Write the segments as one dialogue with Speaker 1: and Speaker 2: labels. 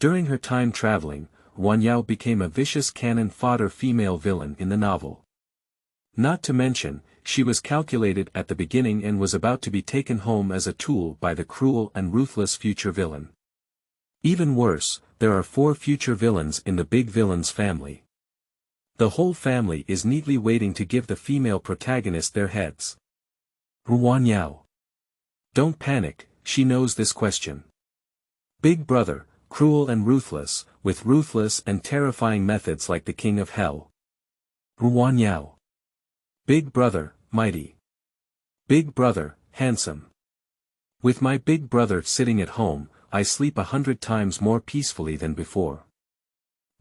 Speaker 1: During her time traveling, Ruan Yao became a vicious cannon fodder female villain in the novel. Not to mention, she was calculated at the beginning and was about to be taken home as a tool by the cruel and ruthless future villain. Even worse, there are 4 future villains in the big villain's family. The whole family is neatly waiting to give the female protagonist their heads. Ruan Yao. Don't panic, she knows this question. Big brother, cruel and ruthless, with ruthless and terrifying methods like the king of hell. Ruan Yao. Big brother, mighty. Big brother, handsome. With my big brother sitting at home, I sleep 100 times more peacefully than before.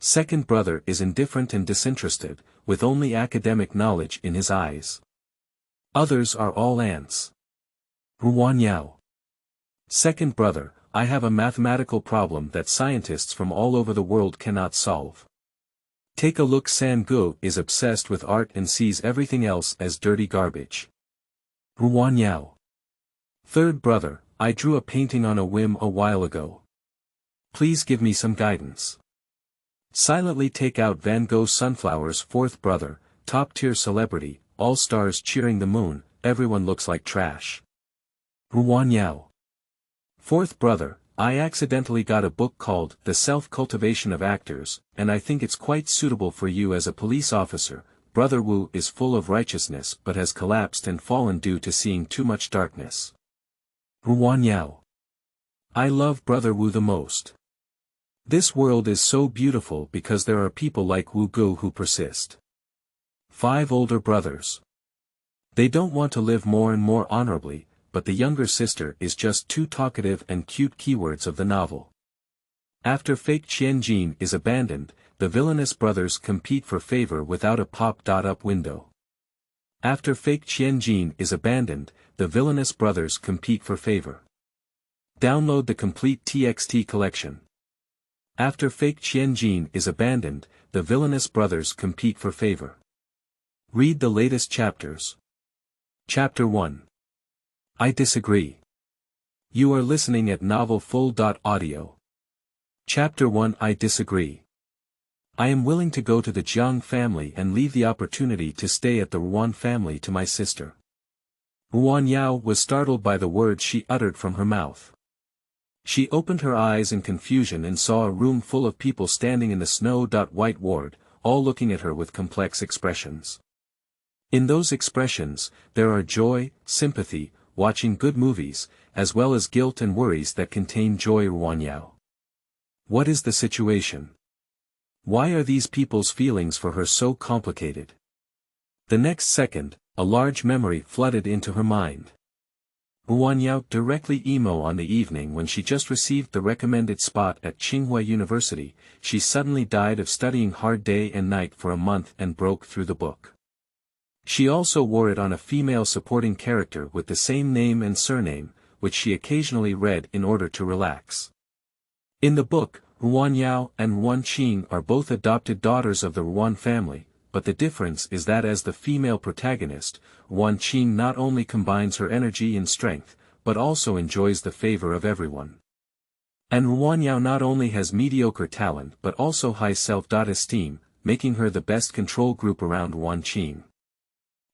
Speaker 1: Second brother is indifferent and disinterested, with only academic knowledge in his eyes. Others are all ants. Ruan Yao. Second brother, I have a mathematical problem that scientists from all over the world cannot solve. Take a look. Sang-gu is obsessed with art and sees everything else as dirty garbage. Ruan Yao. Third brother, I drew a painting on a whim a while ago. Please give me some guidance. Silently take out Van Gogh's sunflowers. Fourth brother, top-tier celebrity, all stars cheering the moon, everyone looks like trash. Ruan Yao. Fourth brother, I accidentally got a book called The Self-Cultivation of Actors, and I think it's quite suitable for you as a police officer. Brother Wu is full of righteousness but has collapsed and fallen due to seeing too much darkness. Ruan Yao. I love Brother Wu the most. This world is so beautiful because there are people like Wu Gu who persist. 5 older brothers. They don't want to live more and more honorably, but the younger sister is just too talkative and cute. Keywords of the novel. After fake Tianjin is abandoned, the villainous brothers compete for favor without a pop-up window. After fake Tianjin is abandoned, the villainous brothers compete for favor. Download the complete TXT collection. After fake Tianjin is abandoned, the villainous brothers compete for favor. Read the latest chapters. Chapter 1. I disagree. You are listening at novelfull.audio. Chapter 1. I disagree. I am willing to go to the Jiang family and leave the opportunity to stay at the Ruan family to my sister. Ruan Yao was startled by the words she uttered from her mouth. She opened her eyes in confusion and saw a room full of people standing in the snow-white ward, all looking at her with complex expressions. In those expressions, there are joy, sympathy, watching good movies, as well as guilt and worries that contain joy. Ruan Yao. What is the situation? Why are these people's feelings for her so complicated? The next second, a large memory flooded into her mind. Ruan Yao directly emo on the evening when she just received the recommended spot at Tsinghua University, she suddenly died of studying hard day and night for a month and broke through the book. She also wore it on a female supporting character with the same name and surname, which she occasionally read in order to relax. In the book, Ruan Yao and Ruan Qing are both adopted daughters of the Ruan family, but the difference is that as the female protagonist, Ruan Qing not only combines her energy and strength, but also enjoys the favor of everyone. And Ruan Yao not only has mediocre talent but also high self-esteem, making her the best control group around Ruan Qing.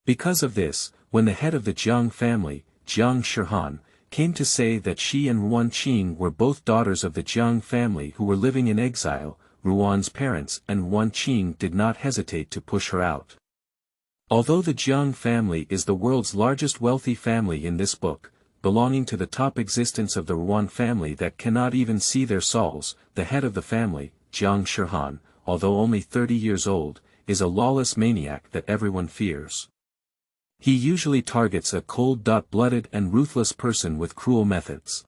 Speaker 1: Because of this, when the head of the Jiang family, Jiang Shihan, came to say that she and Ruan Qing were both daughters of the Jiang family who were living in exile, Ruan's parents and Ruan Qing did not hesitate to push her out. Although the Jiang family is the world's largest wealthy family in this book, belonging to the top existence of the Ruan family that cannot even see their souls, the head of the family, Jiang Shihan, although only 30 years old, is a lawless maniac that everyone fears. He usually targets a cold-blooded and ruthless person with cruel methods.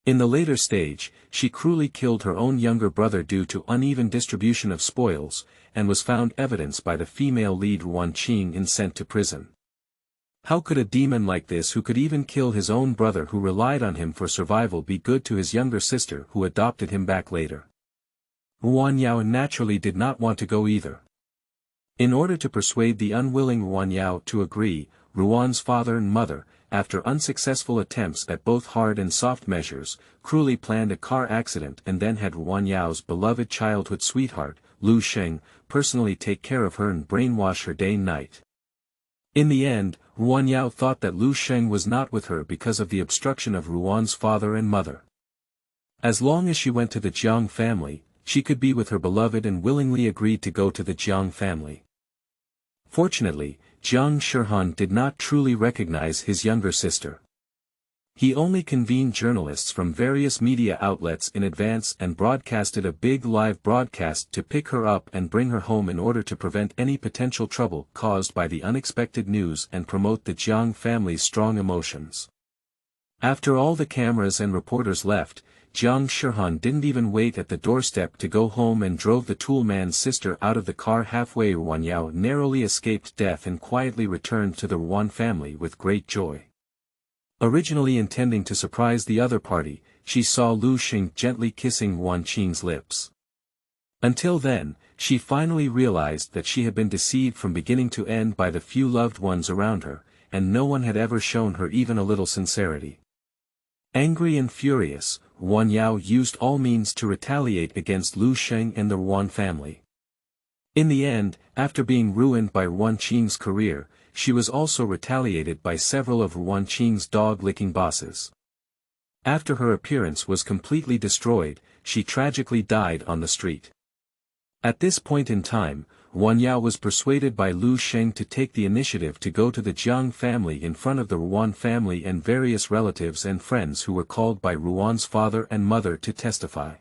Speaker 1: In the later stage, she cruelly killed her own younger brother due to uneven distribution of spoils, and was found evidence by the female lead Ruan Qing and sent to prison. How could a demon like this who could even kill his own brother who relied on him for survival be good to his younger sister who adopted him back later? Ruan Yao naturally did not want to go either. In order to persuade the unwilling Ruan Yao to agree, Ruan's father and mother, after unsuccessful attempts at both hard and soft measures, cruelly planned a car accident and then had Ruan Yao's beloved childhood sweetheart, Lu Sheng, personally take care of her and brainwash her day and night. In the end, Ruan Yao thought that Lu Sheng was not with her because of the obstruction of Ruan's father and mother. As long as she went to the Jiang family, she could be with her beloved and willingly agreed to go to the Jiang family. Fortunately, Jiang Shihan did not truly recognize his younger sister. He only convened journalists from various media outlets in advance and broadcasted a big live broadcast to pick her up and bring her home in order to prevent any potential trouble caused by the unexpected news and promote the Jiang family's strong emotions. After all the cameras and reporters left, Jiang Shihan didn't even wait at the doorstep to go home and drove the toolman's sister out of the car halfway. Ruan Yao narrowly escaped death and quietly returned to the Ruan family with great joy. Originally intending to surprise the other party, she saw Lu Sheng gently kissing Ruan Qing's lips. Until then, she finally realized that she had been deceived from beginning to end by the few loved ones around her, and no one had ever shown her even a little sincerity. Angry and furious, Ruan Yao used all means to retaliate against Lu Sheng and the Ruan family. In the end, after being ruined by Ruan Qing's career, she was also retaliated by several of Ruan Qing's dog-licking bosses. After her appearance was completely destroyed, she tragically died on the street. At this point in time, Ruan Yao was persuaded by Lu Sheng to take the initiative to go to the Jiang family in front of the Ruan family and various relatives and friends who were called by Ruan's father and mother to testify.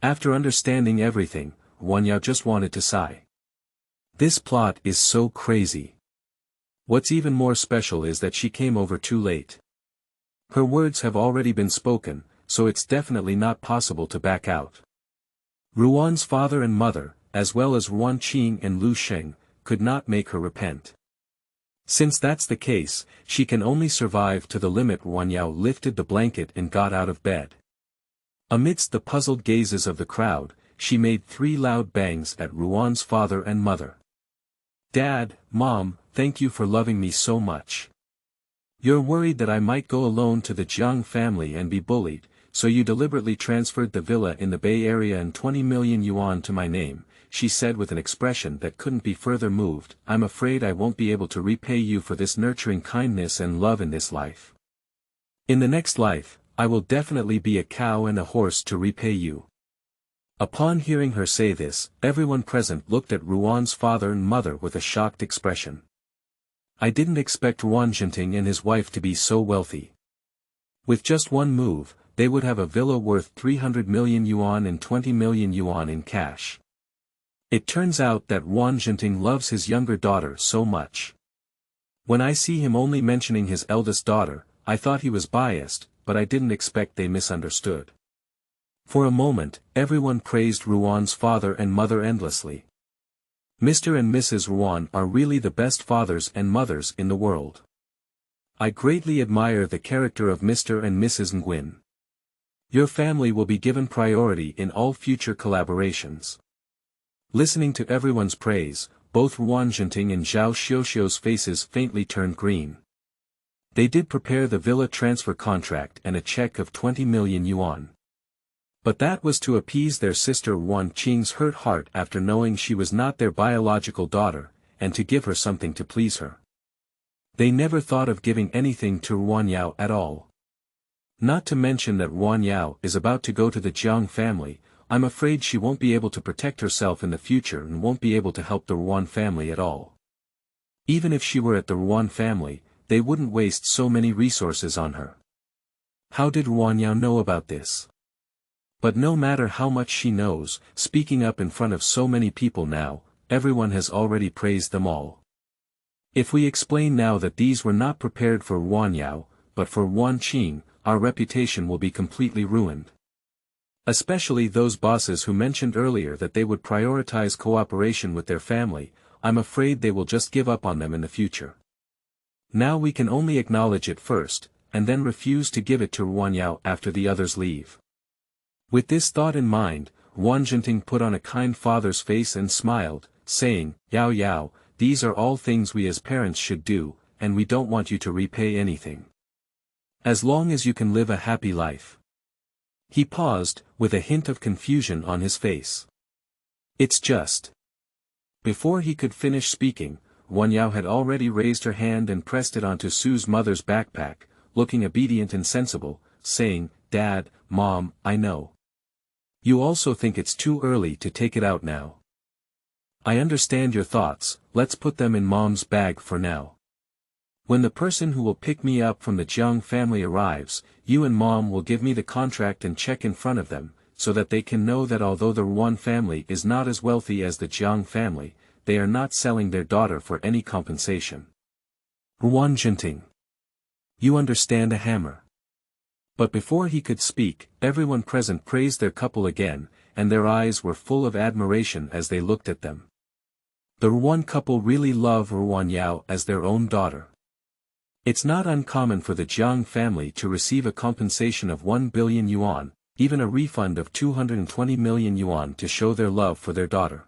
Speaker 1: After understanding everything, Ruan Yao just wanted to sigh. This plot is so crazy. What's even more special is that she came over too late. Her words have already been spoken, so it's definitely not possible to back out. Ruan's father and mother, as well as Ruan Qing and Lu Sheng, could not make her repent. Since that's the case, she can only survive to the limit. Ruan Yao lifted the blanket and got out of bed. Amidst the puzzled gazes of the crowd, she made 3 loud bangs at Ruan's father and mother. "Dad, Mom, thank you for loving me so much. You're worried that I might go alone to the Jiang family and be bullied, so you deliberately transferred the villa in the Bay Area and 20 million yuan to my name," she said with an expression that couldn't be further moved. "I'm afraid I won't be able to repay you for this nurturing kindness and love in this life. In the next life, I will definitely be a cow and a horse to repay you." Upon hearing her say this, everyone present looked at Ruan's father and mother with a shocked expression. I didn't expect Ruan Jinting and his wife to be so wealthy. With just one move, they would have a villa worth 300 million yuan and 20 million yuan in cash. It turns out that Ruan Jinting loves his younger daughter so much. When I see him only mentioning his eldest daughter, I thought he was biased, but I didn't expect they misunderstood. For a moment, everyone praised Ruan's father and mother endlessly. Mr. and Mrs. Ruan are really the best fathers and mothers in the world. I greatly admire the character of Mr. and Mrs. Nguyen. Your family will be given priority in all future collaborations. Listening to everyone's praise, both Ruan Jinting and Zhao Xiuxiu's faces faintly turned green. They did prepare the villa transfer contract and a check of 20 million yuan. But that was to appease their sister Ruan Qing's hurt heart after knowing she was not their biological daughter, and to give her something to please her. They never thought of giving anything to Ruan Yao at all. Not to mention that Ruan Yao is about to go to the Jiang family. I'm afraid she won't be able to protect herself in the future and won't be able to help the Ruan family at all. Even if she were at the Ruan family, they wouldn't waste so many resources on her. How did Ruan Yao know about this? But no matter how much she knows, speaking up in front of so many people now, everyone has already praised them all. If we explain now that these were not prepared for Ruan Yao, but for Ruan Qing, our reputation will be completely ruined. Especially those bosses who mentioned earlier that they would prioritize cooperation with their family. I'm afraid they will just give up on them in the future. Now we can only acknowledge it first, and then refuse to give it to Ruan Yao after the others leave. With this thought in mind, Ruan Jinting put on a kind father's face and smiled, saying, "Yao Yao, these are all things we as parents should do, and we don't want you to repay anything. As long as you can live a happy life. He paused, with a hint of confusion on his face. It's just. Before he could finish speaking, Ruan Yao had already raised her hand and pressed it onto Sue's mother's backpack, looking obedient and sensible, saying, "Dad, Mom, I know. You also think it's too early to take it out now. I understand your thoughts, let's put them in Mom's bag for now. When the person who will pick me up from the Jiang family arrives, you and Mom will give me the contract and check in front of them, so that they can know that although the Ruan family is not as wealthy as the Jiang family, they are not selling their daughter for any compensation." Ruan Jinting. You understand a hammer. But before he could speak, everyone present praised their couple again, and their eyes were full of admiration as they looked at them. The Ruan couple really love Ruan Yao as their own daughter. It's not uncommon for the Jiang family to receive a compensation of 1 billion yuan, even a refund of 220 million yuan to show their love for their daughter.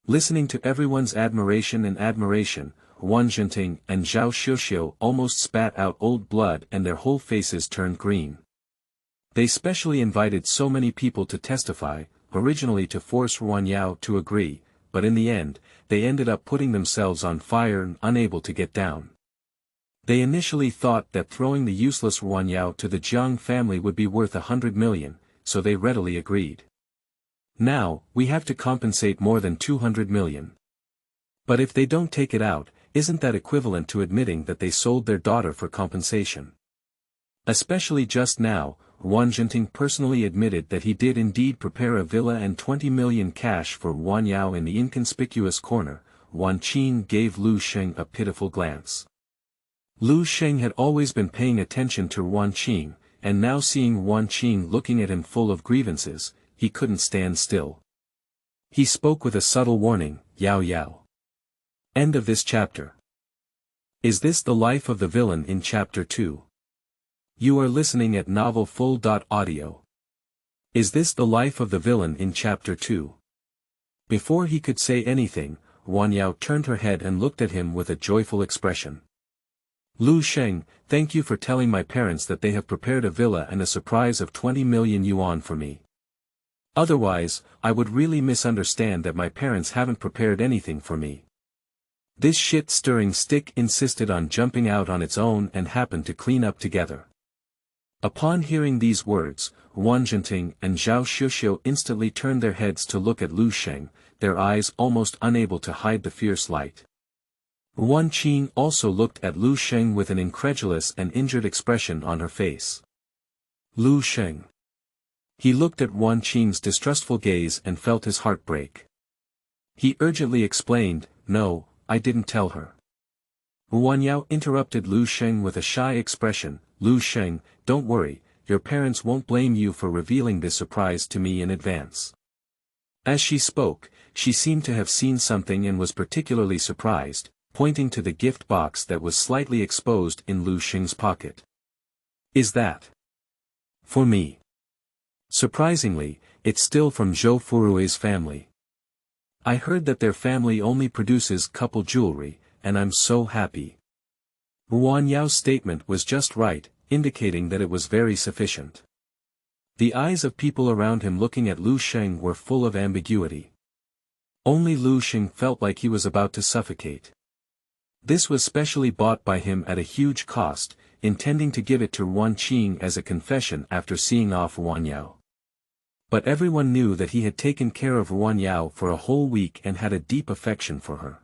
Speaker 1: Listening to everyone's admiration, Ruan Jinting and Zhao Xiuxiu almost spat out old blood and their whole faces turned green. They specially invited so many people to testify, originally to force Ruan Yao to agree, but in the end, they ended up putting themselves on fire and unable to get down. They initially thought that throwing the useless Ruan Yao to the Jiang family would be worth 100 million, so they readily agreed. Now, we have to compensate more than 200 million. But if they don't take it out, isn't that equivalent to admitting that they sold their daughter for compensation? Especially just now, Ruan Jinting personally admitted that he did indeed prepare a villa and 20 million cash for Ruan Yao in the inconspicuous corner. Ruan Qing gave Lu Sheng a pitiful glance. Lu Sheng had always been paying attention to Ruan Qing, and now seeing Ruan Qing looking at him full of grievances, he couldn't stand still. He spoke with a subtle warning, "Yao Yao." End of this chapter. Is this the life of the villain in chapter 2? You are listening at novelfull.audio. Is this the life of the villain in chapter 2? Before he could say anything, Ruan Yao turned her head and looked at him with a joyful expression. Lu Sheng, thank you for telling my parents that they have prepared a villa and a surprise of 20 million yuan for me. Otherwise, I would really misunderstand that my parents haven't prepared anything for me. This shit-stirring stick insisted on jumping out on its own and happened to clean up together. Upon hearing these words, Ruan Jinting and Zhao Xiuxiu instantly turned their heads to look at Lu Sheng, their eyes almost unable to hide the fierce light. Ruan Qing also looked at Lu Sheng with an incredulous and injured expression on her face. Lu Sheng. He looked at Ruan Qing's distrustful gaze and felt his heart break. He urgently explained, "No, I didn't tell her." Ruan Yao interrupted Lu Sheng with a shy expression, "Lu Sheng, don't worry, your parents won't blame you for revealing this surprise to me in advance." As she spoke, she seemed to have seen something and was particularly surprised, pointing to the gift box that was slightly exposed in Lu Sheng's pocket. "Is that for me?" Surprisingly, it's still from Zhou Furui's family. I heard that their family only produces couple jewelry, and I'm so happy. Ruan Yao's statement was just right, indicating that it was very sufficient. The eyes of people around him looking at Lu Sheng were full of ambiguity. Only Lu Sheng felt like he was about to suffocate. This was specially bought by him at a huge cost, intending to give it to Ruan Qing as a confession after seeing off Ruan Yao. But everyone knew that he had taken care of Ruan Yao for a whole week and had a deep affection for her.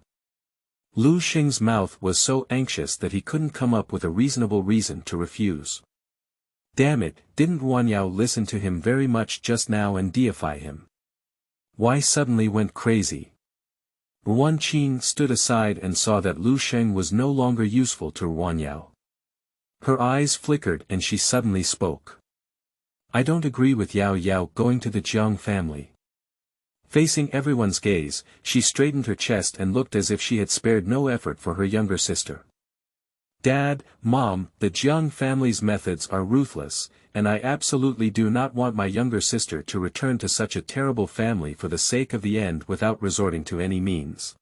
Speaker 1: Lu Sheng's mouth was so anxious that he couldn't come up with a reasonable reason to refuse. Damn it, didn't Ruan Yao listen to him very much just now and deify him? Why suddenly went crazy? Ruan Qing stood aside and saw that Lu Sheng was no longer useful to Ruan Yao. Her eyes flickered and she suddenly spoke. "I don't agree with Yao Yao going to the Jiang family." Facing everyone's gaze, she straightened her chest and looked as if she had spared no effort for her younger sister. "Dad, Mom, the Jiang family's methods are ruthless, and I absolutely do not want my younger sister to return to such a terrible family for the sake of the end without resorting to any means.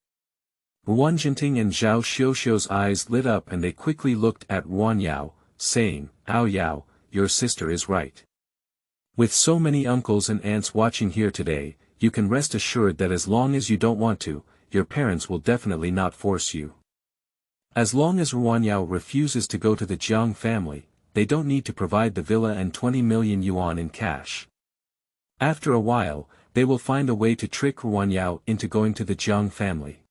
Speaker 1: Ruan Jinting and Zhao Xiuxiu's eyes lit up and they quickly looked at Ruan Yao, saying, "Ao Yao, your sister is right. With so many uncles and aunts watching here today, you can rest assured that as long as you don't want to, your parents will definitely not force you. As long as Ruan Yao refuses to go to the Jiang family, they don't need to provide the villa and 20 million yuan in cash. After a while, they will find a way to trick Ruan Yao into going to the Jiang family."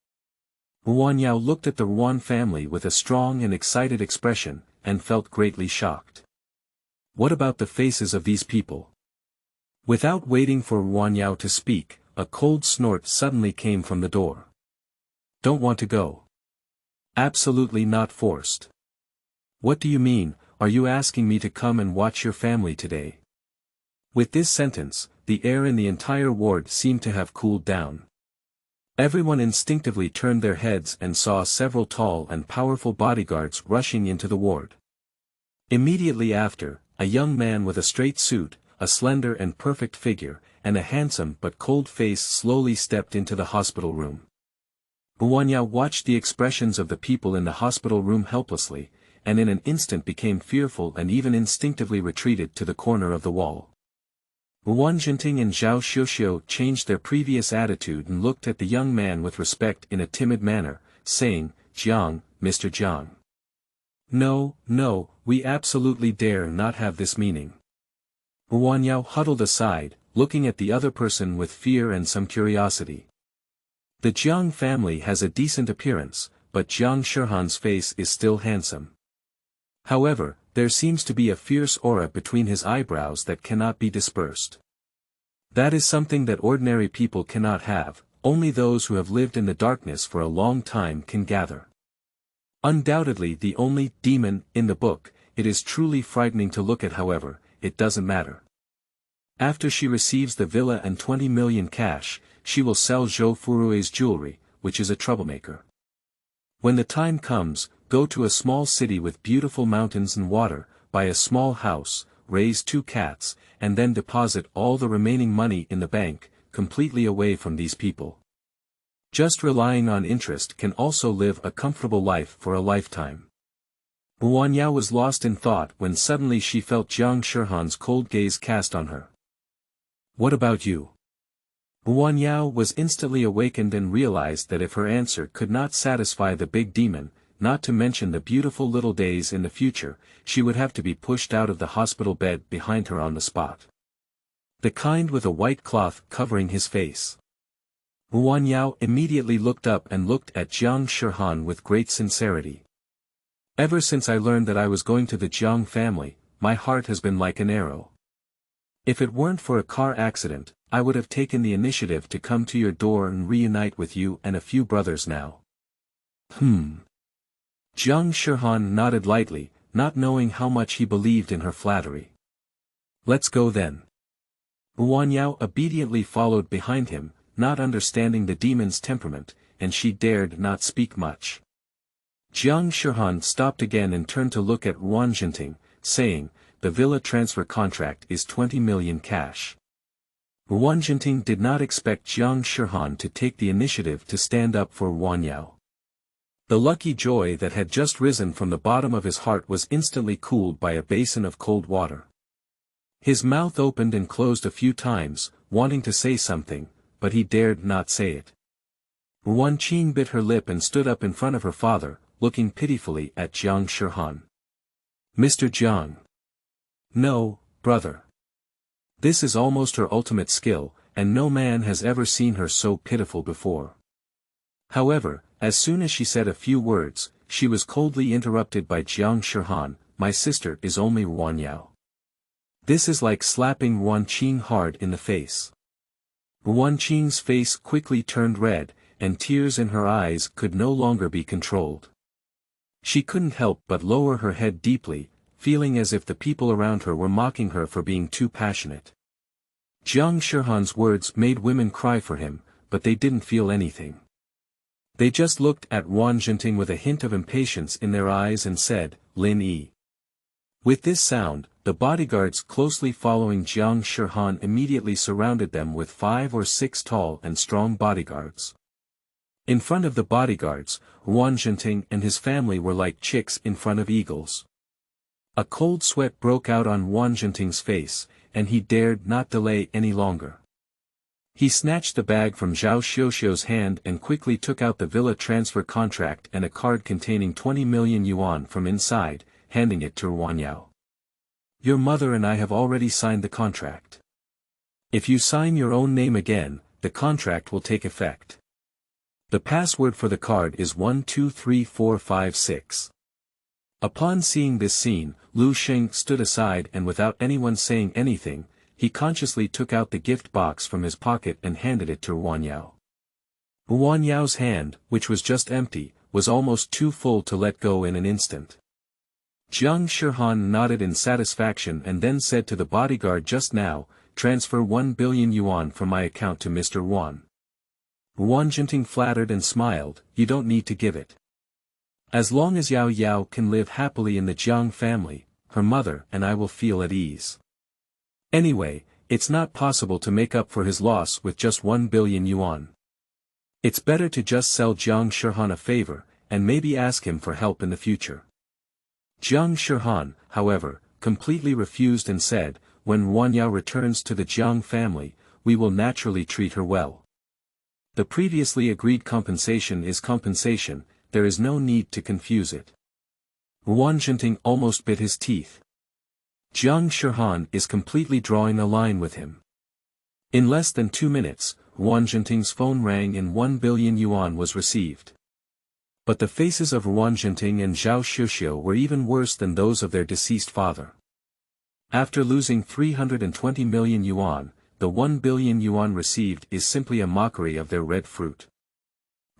Speaker 1: Ruan Yao looked at the Ruan family with a strong and excited expression, and felt greatly shocked. What about the faces of these people? Without waiting for Ruan Yao to speak, a cold snort suddenly came from the door. "Don't want to go?" "Absolutely not forced." "What do you mean, are you asking me to come and watch your family today?" With this sentence, the air in the entire ward seemed to have cooled down. Everyone instinctively turned their heads and saw several tall and powerful bodyguards rushing into the ward. Immediately after, a young man with a straight suit, a slender and perfect figure, and a handsome but cold face slowly stepped into the hospital room. Ruan Yao watched the expressions of the people in the hospital room helplessly, and in an instant became fearful and even instinctively retreated to the corner of the wall. Ruan Jinting and Zhao Xiuxiu changed their previous attitude and looked at the young man with respect in a timid manner, saying, "Jiang, Mr. Jiang. No, no, we absolutely dare not have this meeting." Ruan Yao huddled aside, looking at the other person with fear and some curiosity. The Jiang family has a decent appearance, but Jiang Shihan's face is still handsome. However, there seems to be a fierce aura between his eyebrows that cannot be dispersed. That is something that ordinary people cannot have, only those who have lived in the darkness for a long time can gather. Undoubtedly the only demon in the book, it is truly frightening to look at. However, it doesn't matter. After she receives the villa and 20 million cash, she will sell Zhou Furui's jewelry, which is a troublemaker. When the time comes, go to a small city with beautiful mountains and water, buy a small house, raise 2 cats, and then deposit all the remaining money in the bank, completely away from these people. Just relying on interest can also live a comfortable life for a lifetime. Ruan Yao was lost in thought when suddenly she felt Jiang Shihan's cold gaze cast on her. "What about you?" Ruan Yao was instantly awakened and realized that if her answer could not satisfy the big demon, not to mention the beautiful little days in the future, she would have to be pushed out of the hospital bed behind her on the spot. The kind with a white cloth covering his face. Ruan Yao immediately looked up and looked at Jiang Shihan with great sincerity. "Ever since I learned that I was going to the Jiang family, my heart has been like an arrow. If it weren't for a car accident, I would have taken the initiative to come to your door and reunite with you and a few brothers now." Jiang Shihan nodded lightly, not knowing how much he believed in her flattery. "Let's go then." Ruan Yao obediently followed behind him, not understanding the demon's temperament, and she dared not speak much. Jiang Shihan stopped again and turned to look at Ruan Jinting, saying, "The villa transfer contract is 20 million cash." Ruan Jinting did not expect Jiang Shihan to take the initiative to stand up for Ruan Yao. The lucky joy that had just risen from the bottom of his heart was instantly cooled by a basin of cold water. His mouth opened and closed a few times, wanting to say something, but he dared not say it. Ruan Qing bit her lip and stood up in front of her father, looking pitifully at Jiang Shihan. "Mr. Jiang." "No, brother. This is almost her ultimate skill, and no man has ever seen her so pitiful before." However, as soon as she said a few words, she was coldly interrupted by Jiang Shihan, "My sister is only Ruan Yao." This is like slapping Ruan Qing hard in the face. Ruan Qing's face quickly turned red, and tears in her eyes could no longer be controlled. She couldn't help but lower her head deeply, feeling as if the people around her were mocking her for being too passionate. Jiang Shihan's words made women cry for him, but they didn't feel anything. They just looked at Ruan Jinting with a hint of impatience in their eyes and said, "Lin Yi." With this sound, the bodyguards closely following Jiang Shihan immediately surrounded them with 5 or 6 tall and strong bodyguards. In front of the bodyguards, Ruan Yao and his family were like chicks in front of eagles. A cold sweat broke out on Ruan Yao's face, and he dared not delay any longer. He snatched the bag from Zhao Xiuxiu's hand and quickly took out the villa transfer contract and a card containing 20 million yuan from inside, handing it to Ruan Yao. Your mother and I have already signed the contract. If you sign your own name again, the contract will take effect. The password for the card is 123456. Upon seeing this scene, Lu Sheng stood aside and without anyone saying anything, he consciously took out the gift box from his pocket and handed it to Ruan Yao. Ruan Yao's hand, which was just empty, was almost too full to let go in an instant. Jiang Shihan nodded in satisfaction and then said to the bodyguard just now, transfer 1 billion yuan from my account to Mr. Ruan. Ruan Yao flattered and smiled, you don't need to give it. As long as Yao Yao can live happily in the Jiang family, her mother and I will feel at ease. Anyway, it's not possible to make up for his loss with just 1 billion yuan. It's better to just sell Jiang Shihan a favor, and maybe ask him for help in the future. Jiang Shihan, however, completely refused and said, when Ruan Yao returns to the Jiang family, we will naturally treat her well. The previously agreed compensation is compensation, there is no need to confuse it. Ruan Yao almost bit his teeth. Jiang Shihan is completely drawing a line with him. In less than 2 minutes, Ruan Yao's phone rang and 1 billion yuan was received. But the faces of Ruan Yao and Zhao Xiuxiu were even worse than those of their deceased father. After losing 320 million yuan, the 1 billion yuan received is simply a mockery of their red fruit.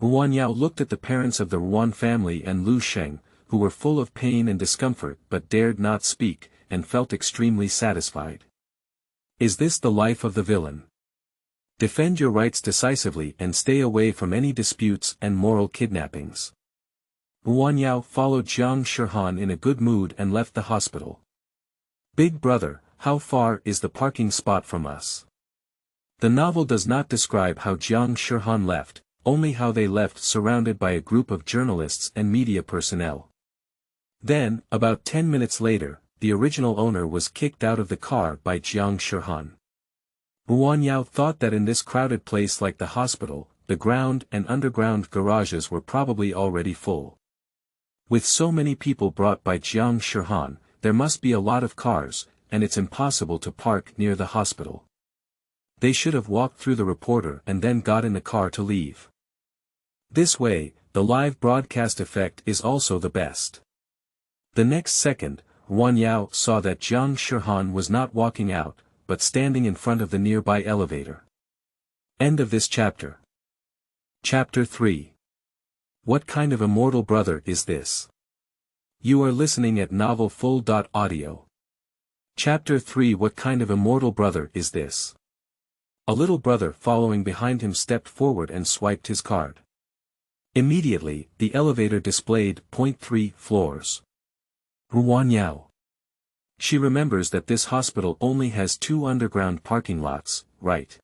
Speaker 1: Ruan Yao looked at the parents of the Ruan family and Lu Sheng, who were full of pain and discomfort but dared not speak, and felt extremely satisfied. Is this the life of the villain? Defend your rights decisively and stay away from any disputes and moral kidnappings. Ruan Yao followed Jiang Shihan in a good mood and left the hospital. Big brother, how far is the parking spot from us? The novel does not describe how Jiang Shihan left, only how they left surrounded by a group of journalists and media personnel. Then, about 10 minutes later, the original owner was kicked out of the car by Jiang Shihan. Ruan Yao thought that in this crowded place like the hospital, the ground and underground garages were probably already full. With so many people brought by Jiang Shihan, there must be a lot of cars, and it's impossible to park near the hospital. They should have walked through the reporter and then got in the car to leave. This way, the live broadcast effect is also the best. The next second, Ruan Yao saw that Jiang Shihan was not walking out, but standing in front of the nearby elevator. End of this chapter. Chapter 3. What kind of immortal brother is this? You are listening at novelfull.audio. Chapter 3. What kind of immortal brother is this? A little brother following behind him stepped forward and swiped his card. Immediately, the elevator displayed 0.3 floors. Ruan Yao. She remembers that this hospital only has 2 underground parking lots, right?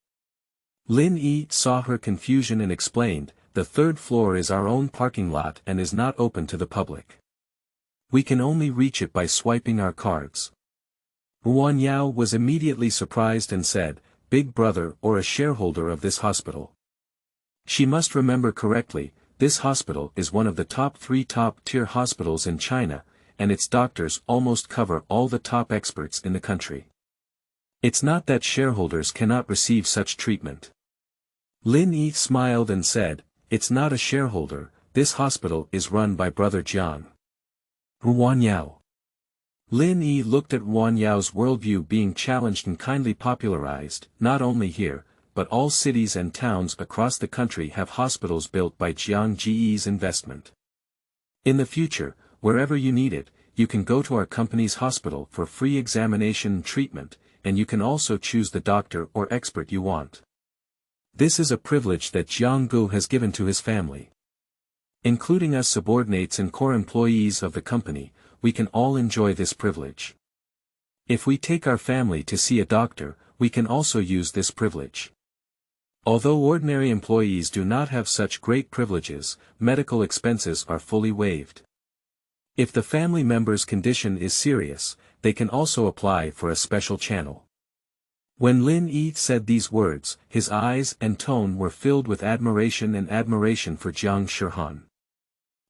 Speaker 1: Lin Yi saw her confusion and explained, the 3rd floor is our own parking lot and is not open to the public. We can only reach it by swiping our cards. Ruan Yao was immediately surprised and said, big brother or a shareholder of this hospital. She must remember correctly, this hospital is one of the top 3 top-tier hospitals in China, and its doctors almost cover all the top experts in the country. It's not that shareholders cannot receive such treatment. Lin Yi smiled and said, it's not a shareholder, this hospital is run by brother Jiang. Ruan Yao. Lin Yi looked at Ruan Yao's worldview being challenged and kindly popularized, not only here, but all cities and towns across the country have hospitals built by Jiang Ji's investment. In the future, wherever you need it, you can go to our company's hospital for free examination and treatment, and you can also choose the doctor or expert you want. This is a privilege that Jiang Gu has given to his family. Including us subordinates and core employees of the company, we can all enjoy this privilege. If we take our family to see a doctor, we can also use this privilege. Although ordinary employees do not have such great privileges, medical expenses are fully waived. If the family member's condition is serious, they can also apply for a special channel. When Lin Yi said these words, his eyes and tone were filled with admiration for Jiang Shihan.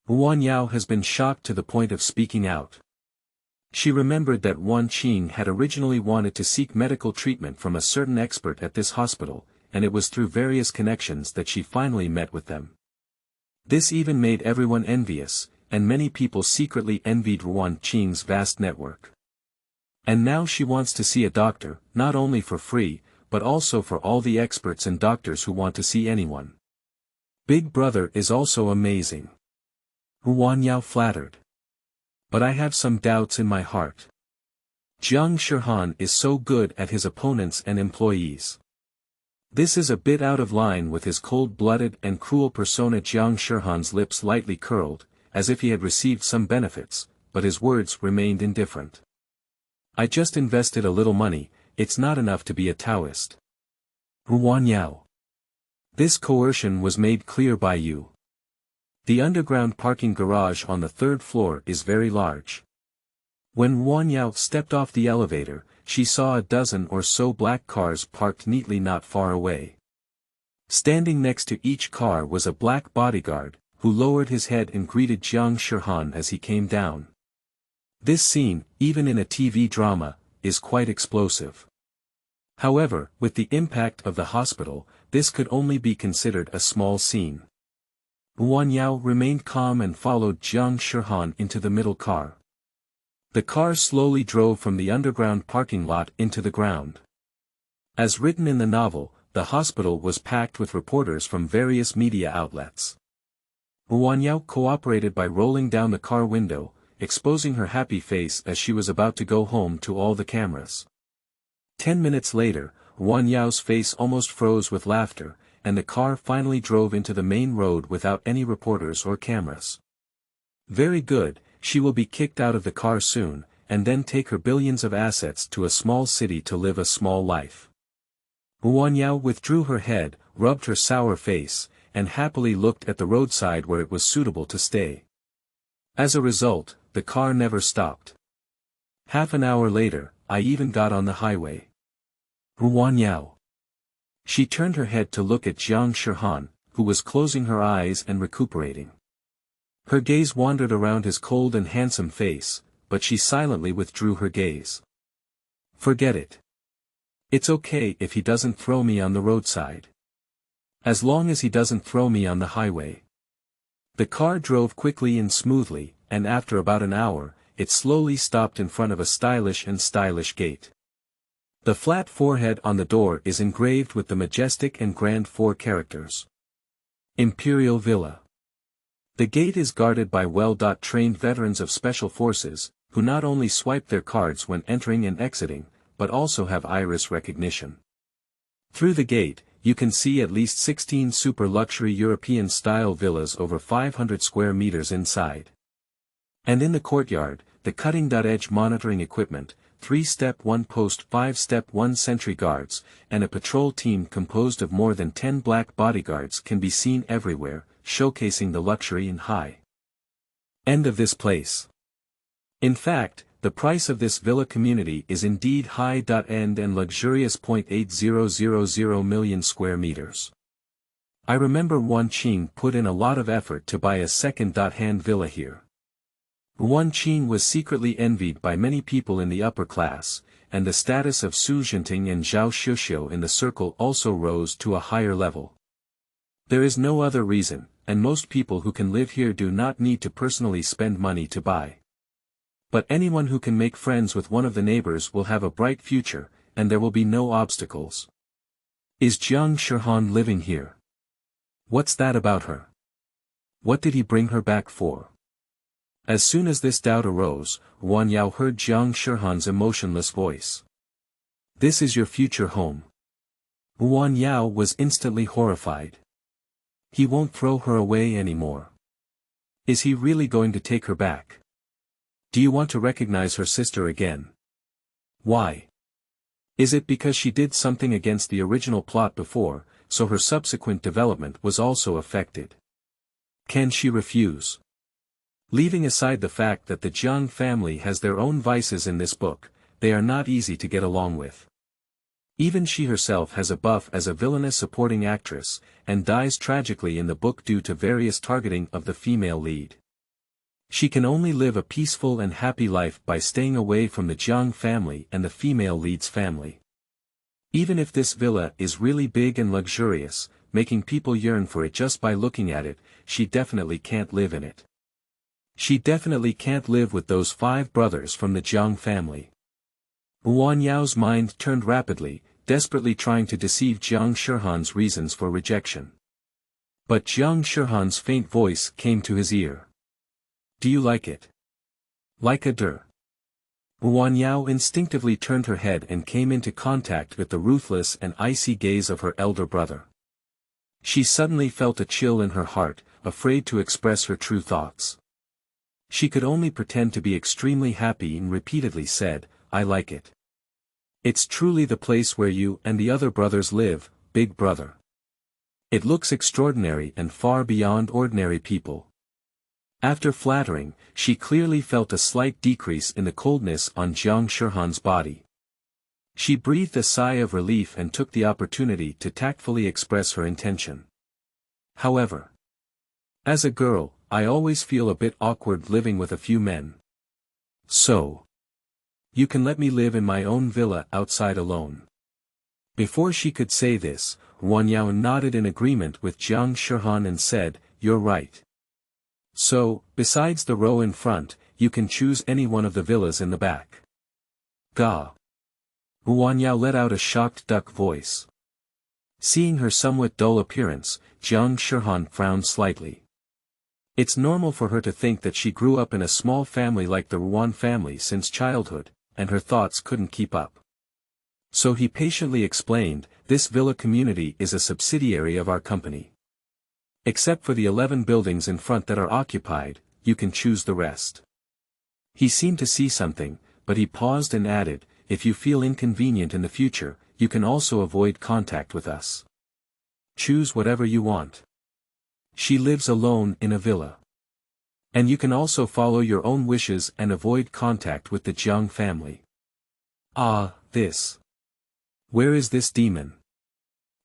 Speaker 1: Ruan Yao has been shocked to the point of speaking out. She remembered that Wan Qing had originally wanted to seek medical treatment from a certain expert at this hospital, and it was through various connections that she finally met with them. This even made everyone envious, and many people secretly envied Ruan Qing's vast network. And now she wants to see a doctor, not only for free, but also for all the experts and doctors who want to see anyone. Big Brother is also amazing. Ruan Yao flattered. But I have some doubts in my heart. Jiang Shihan is so good at his opponents and employees. This is a bit out of line with his cold-blooded and cruel persona. Jiang Shihan's lips lightly curled, as if he had received some benefits, but his words remained indifferent. I just invested a little money, it's not enough to be a Taoist. Ruan Yao. This coercion was made clear by you. The underground parking garage on the 3rd floor is very large. When Ruan Yao stepped off the elevator, she saw a dozen or so black cars parked neatly not far away. Standing next to each car was a black bodyguard, who lowered his head and greeted Jiang Shihan as he came down. This scene, even in a TV drama, is quite explosive. However, with the impact of the hospital, this could only be considered a small scene. Ruan Yao remained calm and followed Jiang Shihan into the middle car. The car slowly drove from the underground parking lot into the ground. As written in the novel, the hospital was packed with reporters from various media outlets. Ruan Yao cooperated by rolling down the car window, exposing her happy face as she was about to go home to all the cameras. 10 minutes later, Ruan Yao's face almost froze with laughter, and the car finally drove into the main road without any reporters or cameras. Very good, she will be kicked out of the car soon, and then take her billions of assets to a small city to live a small life. Ruan Yao withdrew her head, rubbed her sour face, and happily looked at the roadside where it was suitable to stay. As a result, the car never stopped. Half an hour later, I even got on the highway. Ruan Yao. She turned her head to look at Jiang Shihan, who was closing her eyes and recuperating. Her gaze wandered around his cold and handsome face, but she silently withdrew her gaze. Forget it. It's okay if he doesn't throw me on the roadside. As long as he doesn't throw me on the highway. The car drove quickly and smoothly, and after about an hour, it slowly stopped in front of a stylish gate. The flat forehead on the door is engraved with the majestic and grand 4 characters. Imperial Villa. The gate is guarded by well-trained veterans of special forces, who not only swipe their cards when entering and exiting, but also have iris recognition. Through the gate, you can see at least 16 super luxury European-style villas over 500 square meters inside. And in the courtyard, the cutting-edge monitoring equipment, 3-step 1-post 5-step 1-sentry guards, and a patrol team composed of more than 10 black bodyguards can be seen everywhere, showcasing the luxury and high end of this place. In fact, the price of this villa community is indeed high-end and luxurious. 8000 million square meters. I remember Wan Qing put in a lot of effort to buy a second-hand villa here. Wan Qing was secretly envied by many people in the upper class, and the status of Su Jinting and Zhao Xiuxiu in the circle also rose to a higher level. There is no other reason, and most people who can live here do not need to personally spend money to buy. But anyone who can make friends with one of the neighbors will have a bright future, and there will be no obstacles. Is Jiang Shihan living here? What's that about her? What did he bring her back for? As soon as this doubt arose, Ruan Yao heard Jiang Shihan's emotionless voice. This is your future home. Ruan Yao was instantly horrified. He won't throw her away anymore. Is he really going to take her back? Do you want to recognize her sister again? Why? Is it because she did something against the original plot before, so her subsequent development was also affected. Can she refuse? Leaving aside the fact that the Jiang family has their own vices in this book, they are not easy to get along with. Even she herself has a buff as a villainous supporting actress, and dies tragically in the book due to various targeting of the female lead. She can only live a peaceful and happy life by staying away from the Jiang family and the female lead's family. Even if this villa is really big and luxurious, making people yearn for it just by looking at it, she definitely can't live in it. She definitely can't live with those 5 brothers from the Jiang family. Ruan Yao's mind turned rapidly, desperately trying to deceive Jiang Shihan's reasons for rejection. But Jiang Shihan's faint voice came to his ear. Do you like it? Like a der. Ruan Yao instinctively turned her head and came into contact with the ruthless and icy gaze of her elder brother. She suddenly felt a chill in her heart, afraid to express her true thoughts. She could only pretend to be extremely happy and repeatedly said, I like it. It's truly the place where you and the other brothers live, big brother. It looks extraordinary and far beyond ordinary people. After flattering, she clearly felt a slight decrease in the coldness on Jiang Shihan's body. She breathed a sigh of relief and took the opportunity to tactfully express her intention. However, as a girl, I always feel a bit awkward living with a few men. So, you can let me live in my own villa outside alone. Before she could say this, Ruan Yao nodded in agreement with Jiang Shihan and said, You're right. So, besides the row in front, you can choose any one of the villas in the back. Gah. Ruan Yao let out a shocked duck voice. Seeing her somewhat dull appearance, Jiang Shihan frowned slightly. It's normal for her to think that she grew up in a small family like the Ruan family since childhood, and her thoughts couldn't keep up. So he patiently explained, this villa community is a subsidiary of our company. Except for the 11 buildings in front that are occupied, you can choose the rest. He seemed to see something, but he paused and added, if you feel inconvenient in the future, you can also avoid contact with us. Choose whatever you want. She lives alone in a villa. And you can also follow your own wishes and avoid contact with the Jiang family. Ah, this. Where is this demon?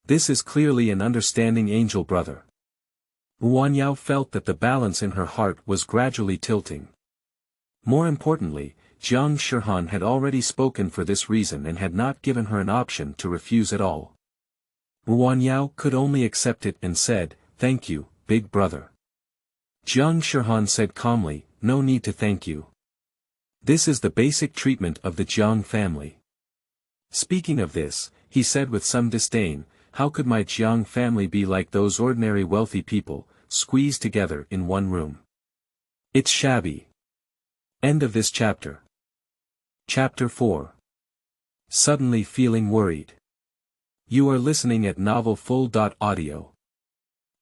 Speaker 1: This is clearly an understanding angel brother. Ruan Yao felt that the balance in her heart was gradually tilting. More importantly, Jiang Shihan had already spoken for this reason and had not given her an option to refuse at all. Ruan Yao could only accept it and said, Thank you, big brother. Jiang Shihan said calmly, No need to thank you. This is the basic treatment of the Jiang family. Speaking of this, he said with some disdain, How could my Jiang family be like those ordinary wealthy people, squeezed together in one room? It's shabby. End of this chapter. Chapter 4. Suddenly feeling worried. You are listening at novelfull.audio.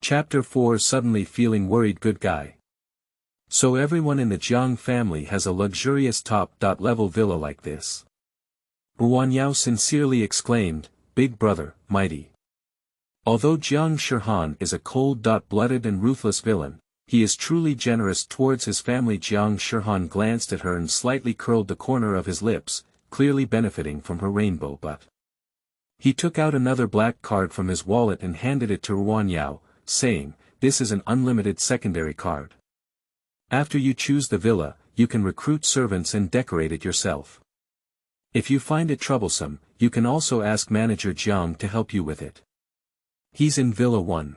Speaker 1: Chapter 4. Suddenly feeling worried. Good guy. So everyone in the Jiang family has a luxurious top-level villa like this. Ruan Yao sincerely exclaimed, Big brother, mighty. Although Jiang Shihan is a cold-blooded and ruthless villain, he is truly generous towards his family. Jiang Shihan glanced at her and slightly curled the corner of his lips, clearly benefiting from her rainbow butt. He took out another black card from his wallet and handed it to Ruan Yao, saying, This is an unlimited secondary card. After you choose the villa, you can recruit servants and decorate it yourself. If you find it troublesome, you can also ask manager Jiang to help you with it. He's in Villa 1.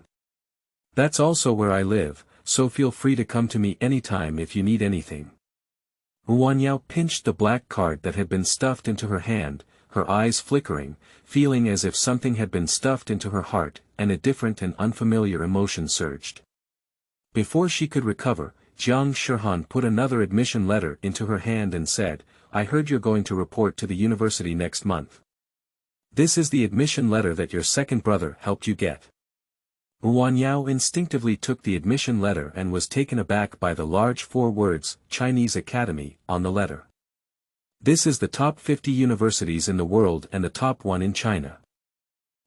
Speaker 1: That's also where I live, so feel free to come to me anytime if you need anything. Ruan Yao pinched the black card that had been stuffed into her hand, her eyes flickering, feeling as if something had been stuffed into her heart, and a different and unfamiliar emotion surged. Before she could recover, Jiang Shihan put another admission letter into her hand and said, I heard you're going to report to the university next month. This is the admission letter that your second brother helped you get. Ruan Yao instinctively took the admission letter and was taken aback by the large 4 words, Chinese Academy, on the letter. This is the top 50 universities in the world and the top one in China.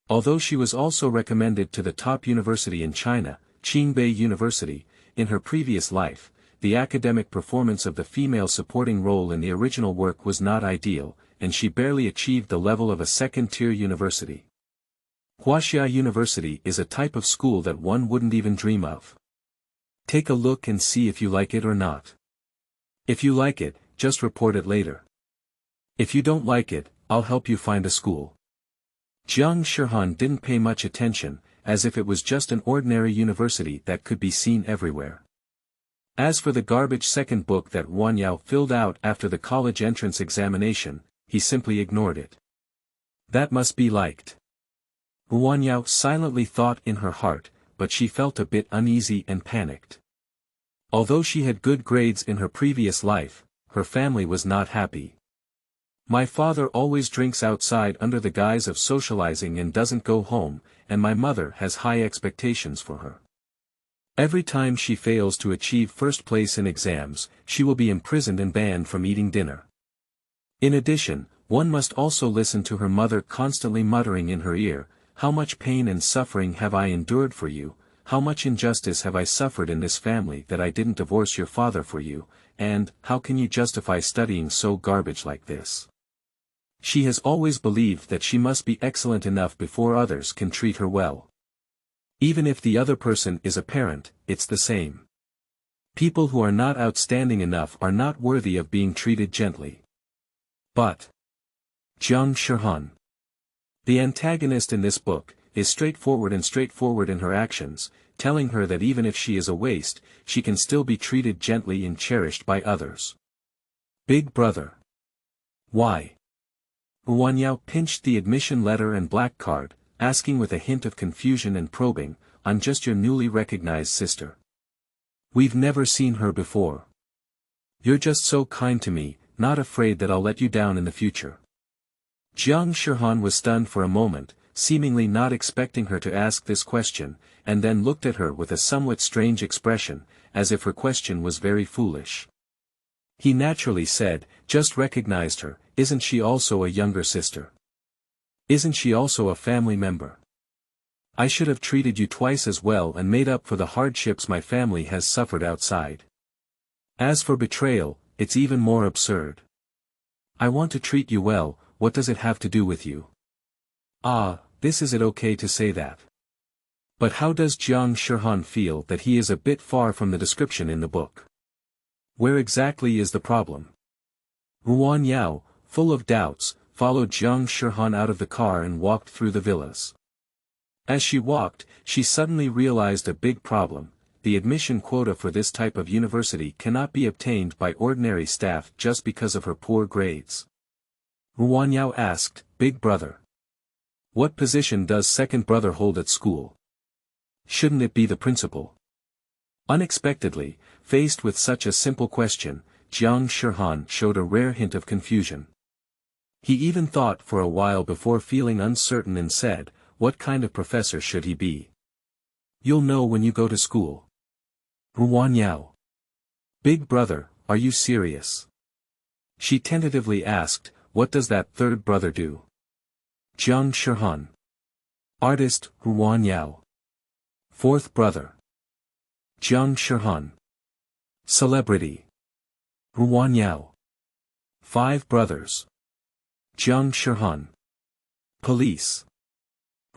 Speaker 1: Although she was also recommended to the top university in China, Qingbei University, in her previous life, the academic performance of the female supporting role in the original work was not ideal, and she barely achieved the level of a second-tier university. Huaxia University is a type of school that one wouldn't even dream of. Take a look and see if you like it or not. If you like it, just report it later. If you don't like it, I'll help you find a school. Jiang Shihan didn't pay much attention, as if it was just an ordinary university that could be seen everywhere. As for the garbage second book that Ruan Yao filled out after the college entrance examination, he simply ignored it. That must be liked. Ruan Yao silently thought in her heart, but she felt a bit uneasy and panicked. Although she had good grades in her previous life, her family was not happy. My father always drinks outside under the guise of socializing and doesn't go home, and my mother has high expectations for her. Every time she fails to achieve first place in exams, she will be imprisoned and banned from eating dinner. In addition, one must also listen to her mother constantly muttering in her ear, "How much pain and suffering have I endured for you, how much injustice have I suffered in this family that I didn't divorce your father for you, and how can you justify studying so garbage like this?" She has always believed that she must be excellent enough before others can treat her well. Even if the other person is a parent, it's the same. People who are not outstanding enough are not worthy of being treated gently. But Jiang Shihan, the antagonist in this book, is straightforward in her actions, telling her that even if she is a waste, she can still be treated gently and cherished by others. Big brother. Why? Ruan Yao pinched the admission letter and black card, asking with a hint of confusion and probing, "I'm just your newly recognized sister. We've never seen her before. You're just so kind to me, not afraid that I'll let you down in the future." Jiang Shihan was stunned for a moment, seemingly not expecting her to ask this question, and then looked at her with a somewhat strange expression, as if her question was very foolish. He naturally said, "Just recognized her, isn't she also a younger sister? Isn't she also a family member? I should have treated you twice as well and made up for the hardships my family has suffered outside. As for betrayal, it's even more absurd. I want to treat you well, what does it have to do with you?" This is it okay to say that? But how does Jiang Shihan feel that he is a bit far from the description in the book? Where exactly is the problem? Ruan Yao, full of doubts, followed Jiang Shihan out of the car and walked through the villas. As she walked, she suddenly realized a big problem: the admission quota for this type of university cannot be obtained by ordinary staff just because of her poor grades. Ruan Yao asked, "Big brother, what position does second brother hold at school? Shouldn't it be the principal?" Unexpectedly, faced with such a simple question, Jiang Shihan showed a rare hint of confusion. He even thought for a while before feeling uncertain and said, "What kind of professor should he be?" "You'll know when you go to school." Ruan Yao. "Big brother, are you serious?" She tentatively asked, "What does that third brother do?" Jiang Shihan. Artist, Ruan Yao. Fourth brother. Jiang Shihan. Celebrity. Ruan Yao. 5 brothers. Jiang Shihan. Police.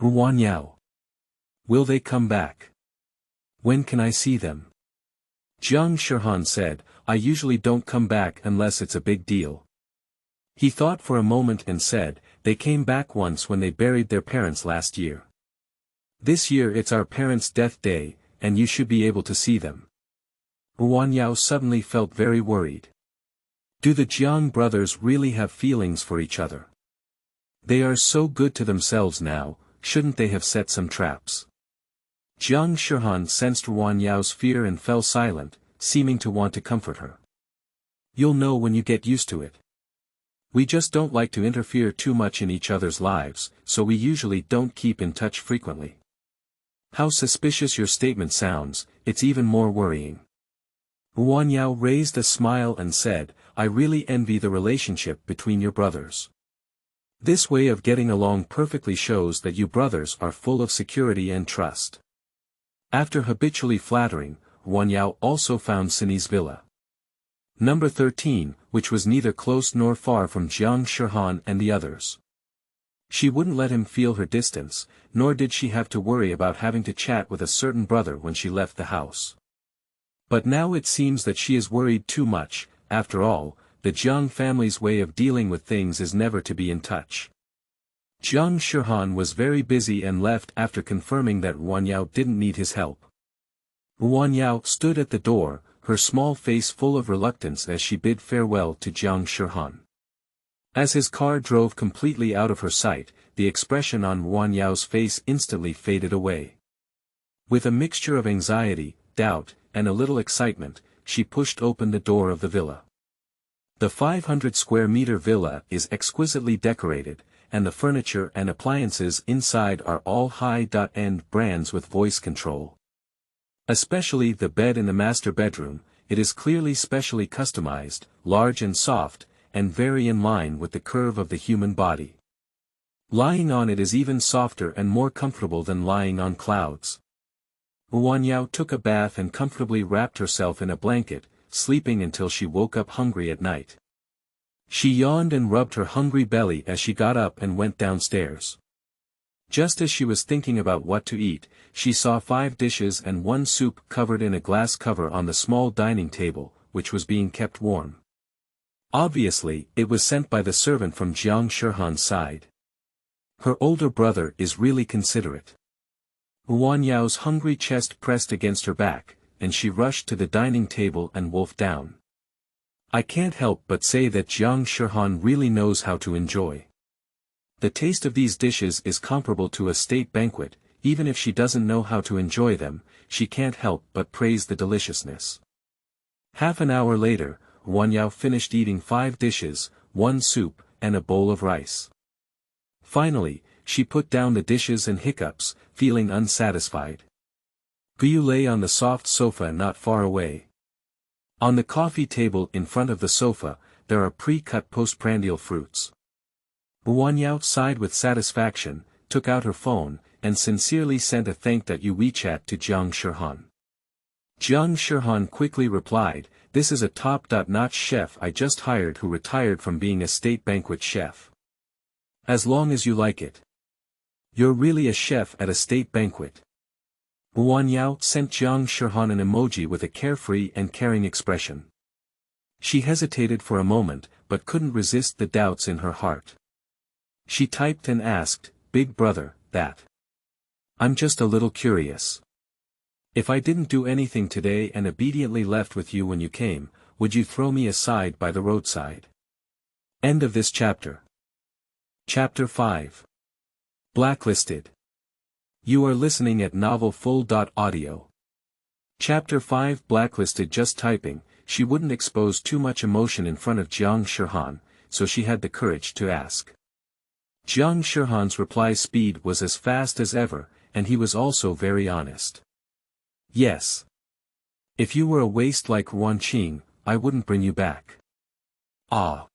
Speaker 1: Ruan Yao. Will they come back? When can I see them? Jiang Shihan said, "I usually don't come back unless it's a big deal." He thought for a moment and said, "They came back once when they buried their parents last year. This year it's our parents' death day, and you should be able to see them." Ruan Yao suddenly felt very worried. Do the Jiang brothers really have feelings for each other? They are so good to themselves now, shouldn't they have set some traps? Jiang Shihan sensed Ruan Yao's fear and fell silent, seeming to want to comfort her. "You'll know when you get used to it. We just don't like to interfere too much in each other's lives, so we usually don't keep in touch frequently." How suspicious your statement sounds, it's even more worrying. Ruan Yao raised a smile and said, "I really envy the relationship between your brothers. This way of getting along perfectly shows that you brothers are full of security and trust. After habitually flattering, Ruan Yao also found Sunny's villa. Number 13, which was neither close nor far from Jiang Shirhan and the others. She wouldn't let him feel her distance, nor did she have to worry about having to chat with a certain brother when she left the house. But now it seems that she is worried too much. After all, the Jiang family's way of dealing with things is never to be in touch. Jiang Shirhan was very busy and left after confirming that Ruan Yao didn't need his help. Ruan Yao stood at the door, her small face full of reluctance as she bid farewell to Jiang Shirhan. As his car drove completely out of her sight, the expression on Ruan Yao's face instantly faded away. With a mixture of anxiety, doubt, and a little excitement, she pushed open the door of the villa. The 500 square meter villa is exquisitely decorated, and the furniture and appliances inside are all high-end brands with voice control. Especially the bed in the master bedroom, it is clearly specially customized, large and soft, and very in line with the curve of the human body. Lying on it is even softer and more comfortable than lying on clouds. Ruan Yao took a bath and comfortably wrapped herself in a blanket, sleeping until she woke up hungry at night. She yawned and rubbed her hungry belly as she got up and went downstairs. Just as she was thinking about what to eat, she saw 5 dishes and 1 soup covered in a glass cover on the small dining table, which was being kept warm. Obviously, it was sent by the servant from Jiang Shirhan's side. Her older brother is really considerate. Ruan Yao's hungry chest pressed against her back, and she rushed to the dining table and wolfed down. I can't help but say that Jiang Shirhan really knows how to enjoy. The taste of these dishes is comparable to a state banquet. Even if she doesn't know how to enjoy them, she can't help but praise the deliciousness. Half an hour later, Ruan Yao finished eating 5 dishes, 1 soup, and a bowl of rice. Finally, she put down the dishes and hiccups, feeling unsatisfied. Guyu lay on the soft sofa not far away. On the coffee table in front of the sofa, there are pre-cut postprandial fruits. Ruan Yao sighed with satisfaction, took out her phone, and sincerely sent a thank you WeChat to Jiang Shirhan. Jiang Shirhan quickly replied, "This is a top-notch chef I just hired who retired from being a state banquet chef. As long as you like it. You're really a chef at a state banquet." Ruan Yao sent Jiang Shirhan an emoji with a carefree and caring expression. She hesitated for a moment, but couldn't resist the doubts in her heart. She typed and asked, "Big brother, that. I'm just a little curious. If I didn't do anything today and obediently left with you when you came, would you throw me aside by the roadside?" End of this chapter. Chapter 5. Blacklisted. You are listening at novelfull.audio. Chapter 5. Blacklisted. Just typing, she wouldn't expose too much emotion in front of Jiang Shirhan, so she had the courage to ask. Jiang Shirhan's reply speed was as fast as ever, and he was also very honest. "Yes. If you were a waste like Ruan Qing, I wouldn't bring you back." Ah.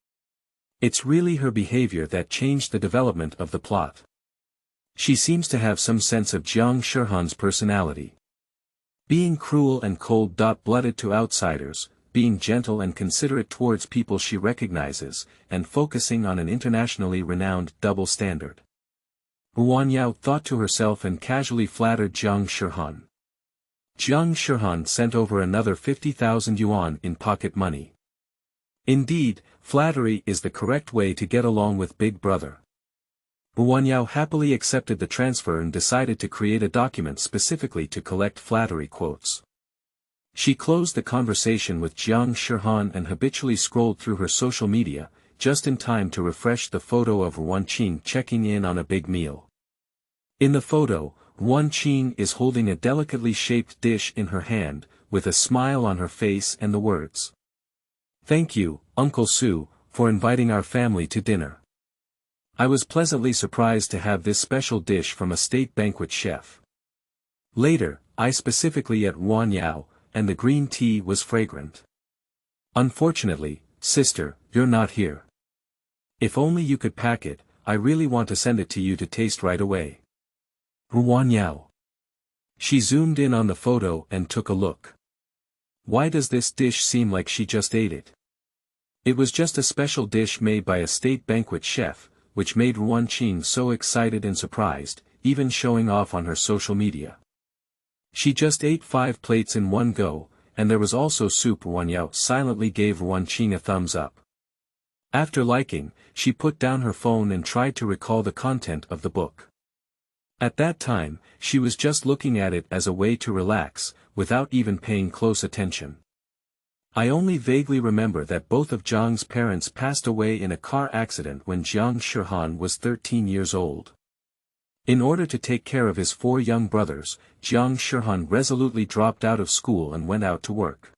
Speaker 1: It's really her behavior that changed the development of the plot. She seems to have some sense of Jiang Shirhan's personality. Being cruel and cold-blooded to outsiders, being gentle and considerate towards people she recognizes, and focusing on an internationally renowned double standard. Ruan Yao thought to herself and casually flattered Jiang Shirhan. Jiang Shirhan sent over another 50,000 yuan in pocket money. Indeed, flattery is the correct way to get along with Big Brother. Ruan Yao happily accepted the transfer and decided to create a document specifically to collect flattery quotes. She closed the conversation with Jiang Shirhan and habitually scrolled through her social media, just in time to refresh the photo of Ruan Qing checking in on a big meal. In the photo, Ruan Qing is holding a delicately shaped dish in her hand, with a smile on her face and the words, "Thank you, Uncle Su, for inviting our family to dinner. I was pleasantly surprised to have this special dish from a state banquet chef. Later, I specifically ate Ruan Yao, and the green tea was fragrant. Unfortunately, sister, you're not here. If only you could pack it, I really want to send it to you to taste right away. Ruan Yao. She zoomed in on the photo and took a look. Why does this dish seem like she just ate it? It was just a special dish made by a state banquet chef, which made Ruan Qing so excited and surprised, even showing off on her social media. She just ate 5 plates in one go, and there was also soup. Ruan Yao silently gave Ruan Qing a thumbs up. After liking, she put down her phone and tried to recall the content of the book. At that time, she was just looking at it as a way to relax, without even paying close attention. I only vaguely remember that both of Jiang's parents passed away in a car accident when Jiang Shihan was 13 years old. In order to take care of his 4 young brothers, Jiang Shihan resolutely dropped out of school and went out to work.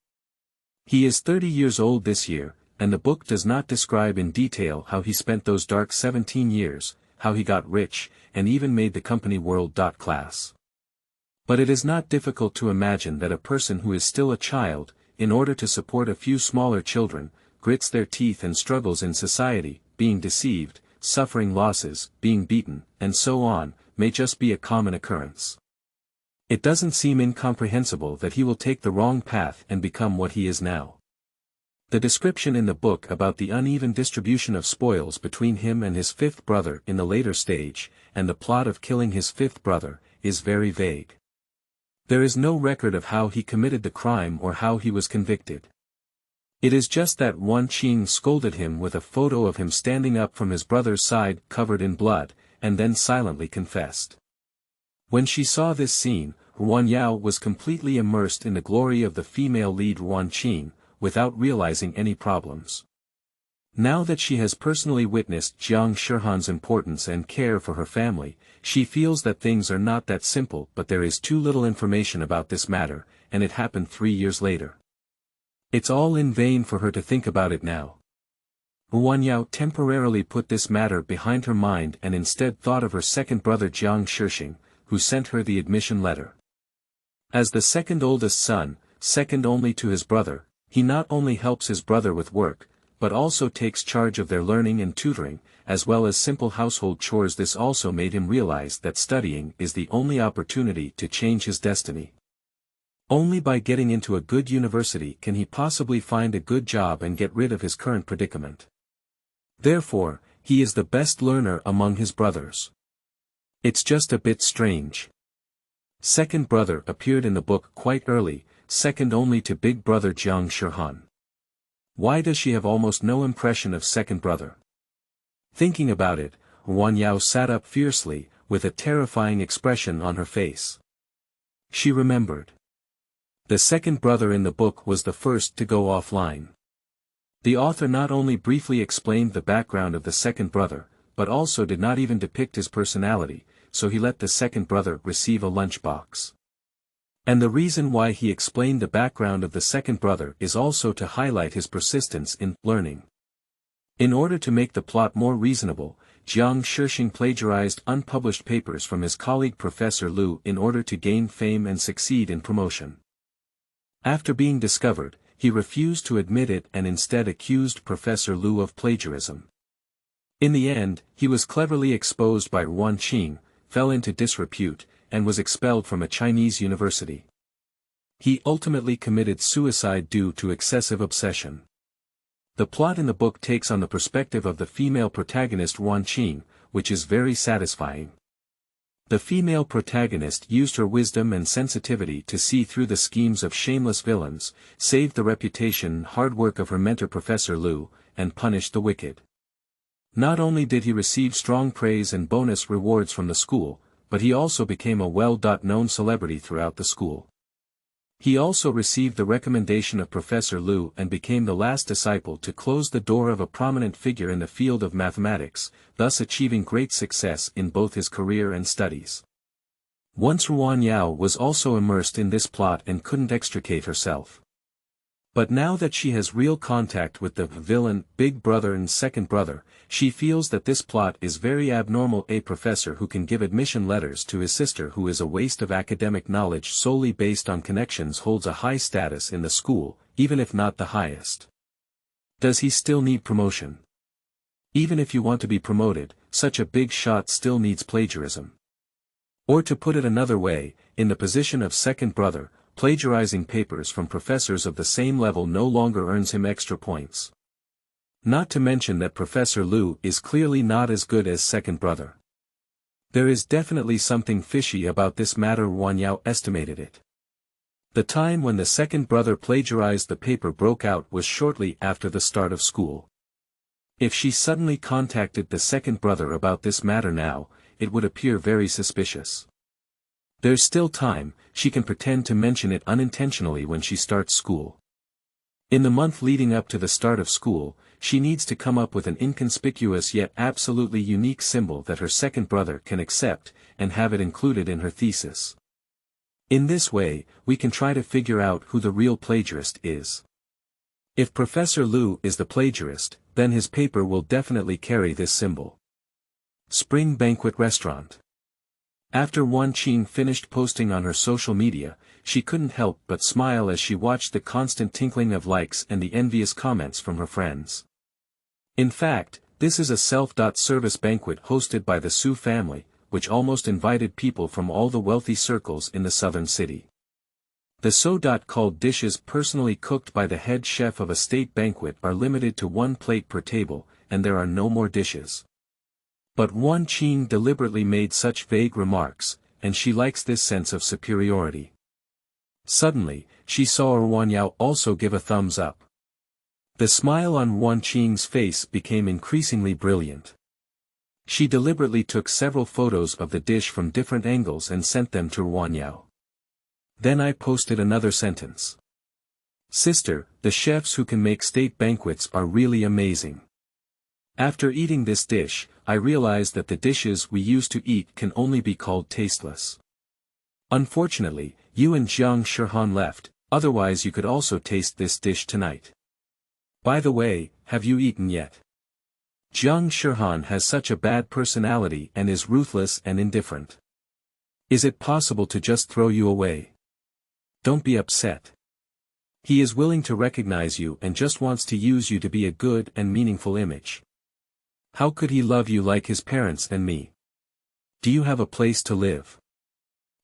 Speaker 1: He is 30 years old this year, and the book does not describe in detail how he spent those dark 17 years, how he got rich, and even made the company world-class. But it is not difficult to imagine that a person who is still a child, in order to support a few smaller children, grits their teeth and struggles in society, being deceived, suffering losses, being beaten, and so on, may just be a common occurrence. It doesn't seem incomprehensible that he will take the wrong path and become what he is now. The description in the book about the uneven distribution of spoils between him and his 5th brother in the later stage, and the plot of killing his 5th brother, is very vague. There is no record of how he committed the crime or how he was convicted. It is just that Ruan Qing scolded him with a photo of him standing up from his brother's side covered in blood, and then silently confessed. When she saw this scene, Ruan Yao was completely immersed in the glory of the female lead Ruan Qing, without realizing any problems. Now that she has personally witnessed Jiang Shihan's importance and care for her family, she feels that things are not that simple, but there is too little information about this matter, and it happened 3 years later. It's all in vain for her to think about it now. Ruan Yao temporarily put this matter behind her mind and instead thought of her second brother Jiang Shixing, who sent her the admission letter. As the second oldest son, second only to his brother, he not only helps his brother with work, but also takes charge of their learning and tutoring, as well as simple household chores. This also made him realize that studying is the only opportunity to change his destiny. Only by getting into a good university can he possibly find a good job and get rid of his current predicament. Therefore, he is the best learner among his brothers. It's just a bit strange. Second brother appeared in the book quite early, second only to big brother Jiang Shihan. Why does she have almost no impression of second brother? Thinking about it, Ruan Yao sat up fiercely, with a terrifying expression on her face. She remembered. The second brother in the book was the first to go offline. The author not only briefly explained the background of the second brother, but also did not even depict his personality, so he let the second brother receive a lunchbox. And the reason why he explained the background of the second brother is also to highlight his persistence in learning. In order to make the plot more reasonable, Jiang Shixing plagiarized unpublished papers from his colleague Professor Lu in order to gain fame and succeed in promotion. After being discovered, he refused to admit it and instead accused Professor Lu of plagiarism. In the end, he was cleverly exposed by Ruan Qing, fell into disrepute, and was expelled from a Chinese university. He ultimately committed suicide due to excessive obsession. The plot in the book takes on the perspective of the female protagonist Ruan Qing, which is very satisfying. The female protagonist used her wisdom and sensitivity to see through the schemes of shameless villains, saved the reputation and hard work of her mentor Professor Lu, and punished the wicked. Not only did he receive strong praise and bonus rewards from the school, but he also became a well-known celebrity throughout the school. He also received the recommendation of Professor Lu and became the last disciple to close the door of a prominent figure in the field of mathematics, thus achieving great success in both his career and studies. Once Ruan Yao was also immersed in this plot and couldn't extricate herself. But now that she has real contact with the villain, big brother and second brother, she feels that this plot is very abnormal. A professor who can give admission letters to his sister who is a waste of academic knowledge solely based on connections holds a high status in the school, even if not the highest. Does he still need promotion? Even if you want to be promoted, such a big shot still needs plagiarism. Or to put it another way, in the position of second brother, plagiarizing papers from professors of the same level no longer earns him extra points. Not to mention that Professor Liu is clearly not as good as second brother. There is definitely something fishy about this matter. Ruan Yao estimated it. The time when the second brother plagiarized the paper broke out was shortly after the start of school. If she suddenly contacted the second brother about this matter now, it would appear very suspicious. There's still time, she can pretend to mention it unintentionally when she starts school. In the month leading up to the start of school, she needs to come up with an inconspicuous yet absolutely unique symbol that her second brother can accept, and have it included in her thesis. In this way, we can try to figure out who the real plagiarist is. If Professor Liu is the plagiarist, then his paper will definitely carry this symbol. Spring Banquet Restaurant. After Wan Qing finished posting on her social media, she couldn't help but smile as she watched the constant tinkling of likes and the envious comments from her friends. In fact, this is a self-service banquet hosted by the Su family, which almost invited people from all the wealthy circles in the southern city. The so-called dishes personally cooked by the head chef of a state banquet are limited to 1 plate per table, and there are no more dishes. But Wan Qing deliberately made such vague remarks, and she likes this sense of superiority. Suddenly, she saw Ruan Yao also give a thumbs up. The smile on Wan Qing's face became increasingly brilliant. She deliberately took several photos of the dish from different angles and sent them to Ruan Yao. Then I posted another sentence. Sister, the chefs who can make state banquets are really amazing. After eating this dish, I realized that the dishes we used to eat can only be called tasteless. Unfortunately, you and Jiang Shirhan left, otherwise you could also taste this dish tonight. By the way, have you eaten yet? Jiang Shirhan has such a bad personality and is ruthless and indifferent. Is it possible to just throw you away? Don't be upset. He is willing to recognize you and just wants to use you to be a good and meaningful image. How could he love you like his parents and me? Do you have a place to live?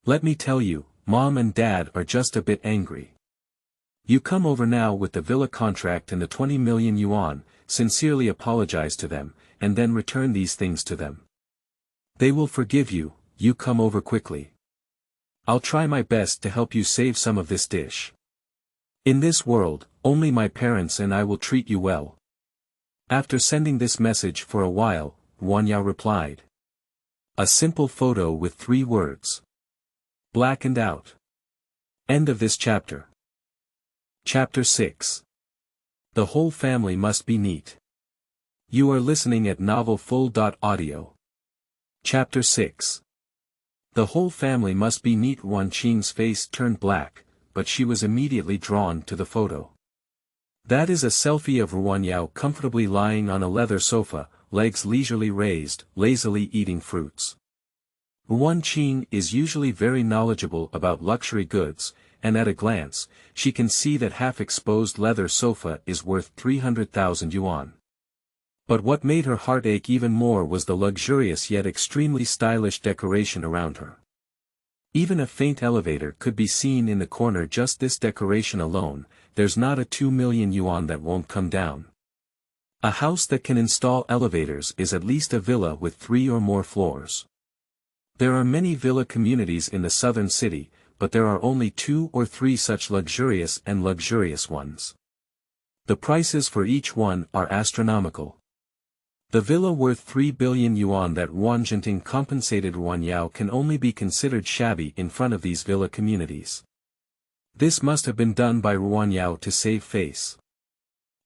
Speaker 1: Let me tell you, Mom and Dad are just a bit angry. You come over now with the villa contract and the 20 million yuan, sincerely apologize to them, and then return these things to them. They will forgive you, you come over quickly. I'll try my best to help you save some of this dish. In this world, only my parents and I will treat you well. After sending this message for a while, Ruan Yao replied. A simple photo with 3 words. Blackened out. End of this chapter. Chapter 6. The whole family must be neat. You are listening at novelfull.audio. Chapter 6. The whole family must be neat. Wan Qing's face turned black, but she was immediately drawn to the photo. That is a selfie of Ruan Yao comfortably lying on a leather sofa, legs leisurely raised, lazily eating fruits. Ruan Qing is usually very knowledgeable about luxury goods, and at a glance, she can see that half-exposed leather sofa is worth 300,000 yuan. But what made her heart ache even more was the luxurious yet extremely stylish decoration around her. Even a faint elevator could be seen in the corner. Just this decoration alone, there's not a 2 million yuan that won't come down. A house that can install elevators is at least a villa with 3 or more floors. There are many villa communities in the southern city, but there are only 2 or 3 such luxurious ones. The prices for each one are astronomical. The villa worth 3 billion yuan that Ruan Jinting compensated Ruan Yao can only be considered shabby in front of these villa communities. This must have been done by Ruan Yao to save face.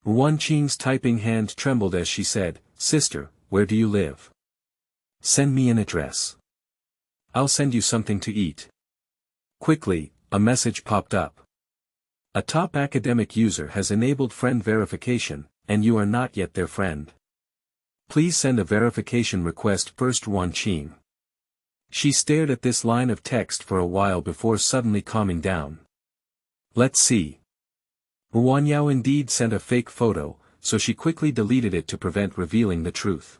Speaker 1: Ruan Qing's typing hand trembled as she said, Sister, where do you live? Send me an address. I'll send you something to eat. Quickly, a message popped up. A top academic user has enabled friend verification, and you are not yet their friend. Please send a verification request first. Ruan Qing. She stared at this line of text for a while before suddenly calming down. Let's see. Ruan Yao indeed sent a fake photo, so she quickly deleted it to prevent revealing the truth.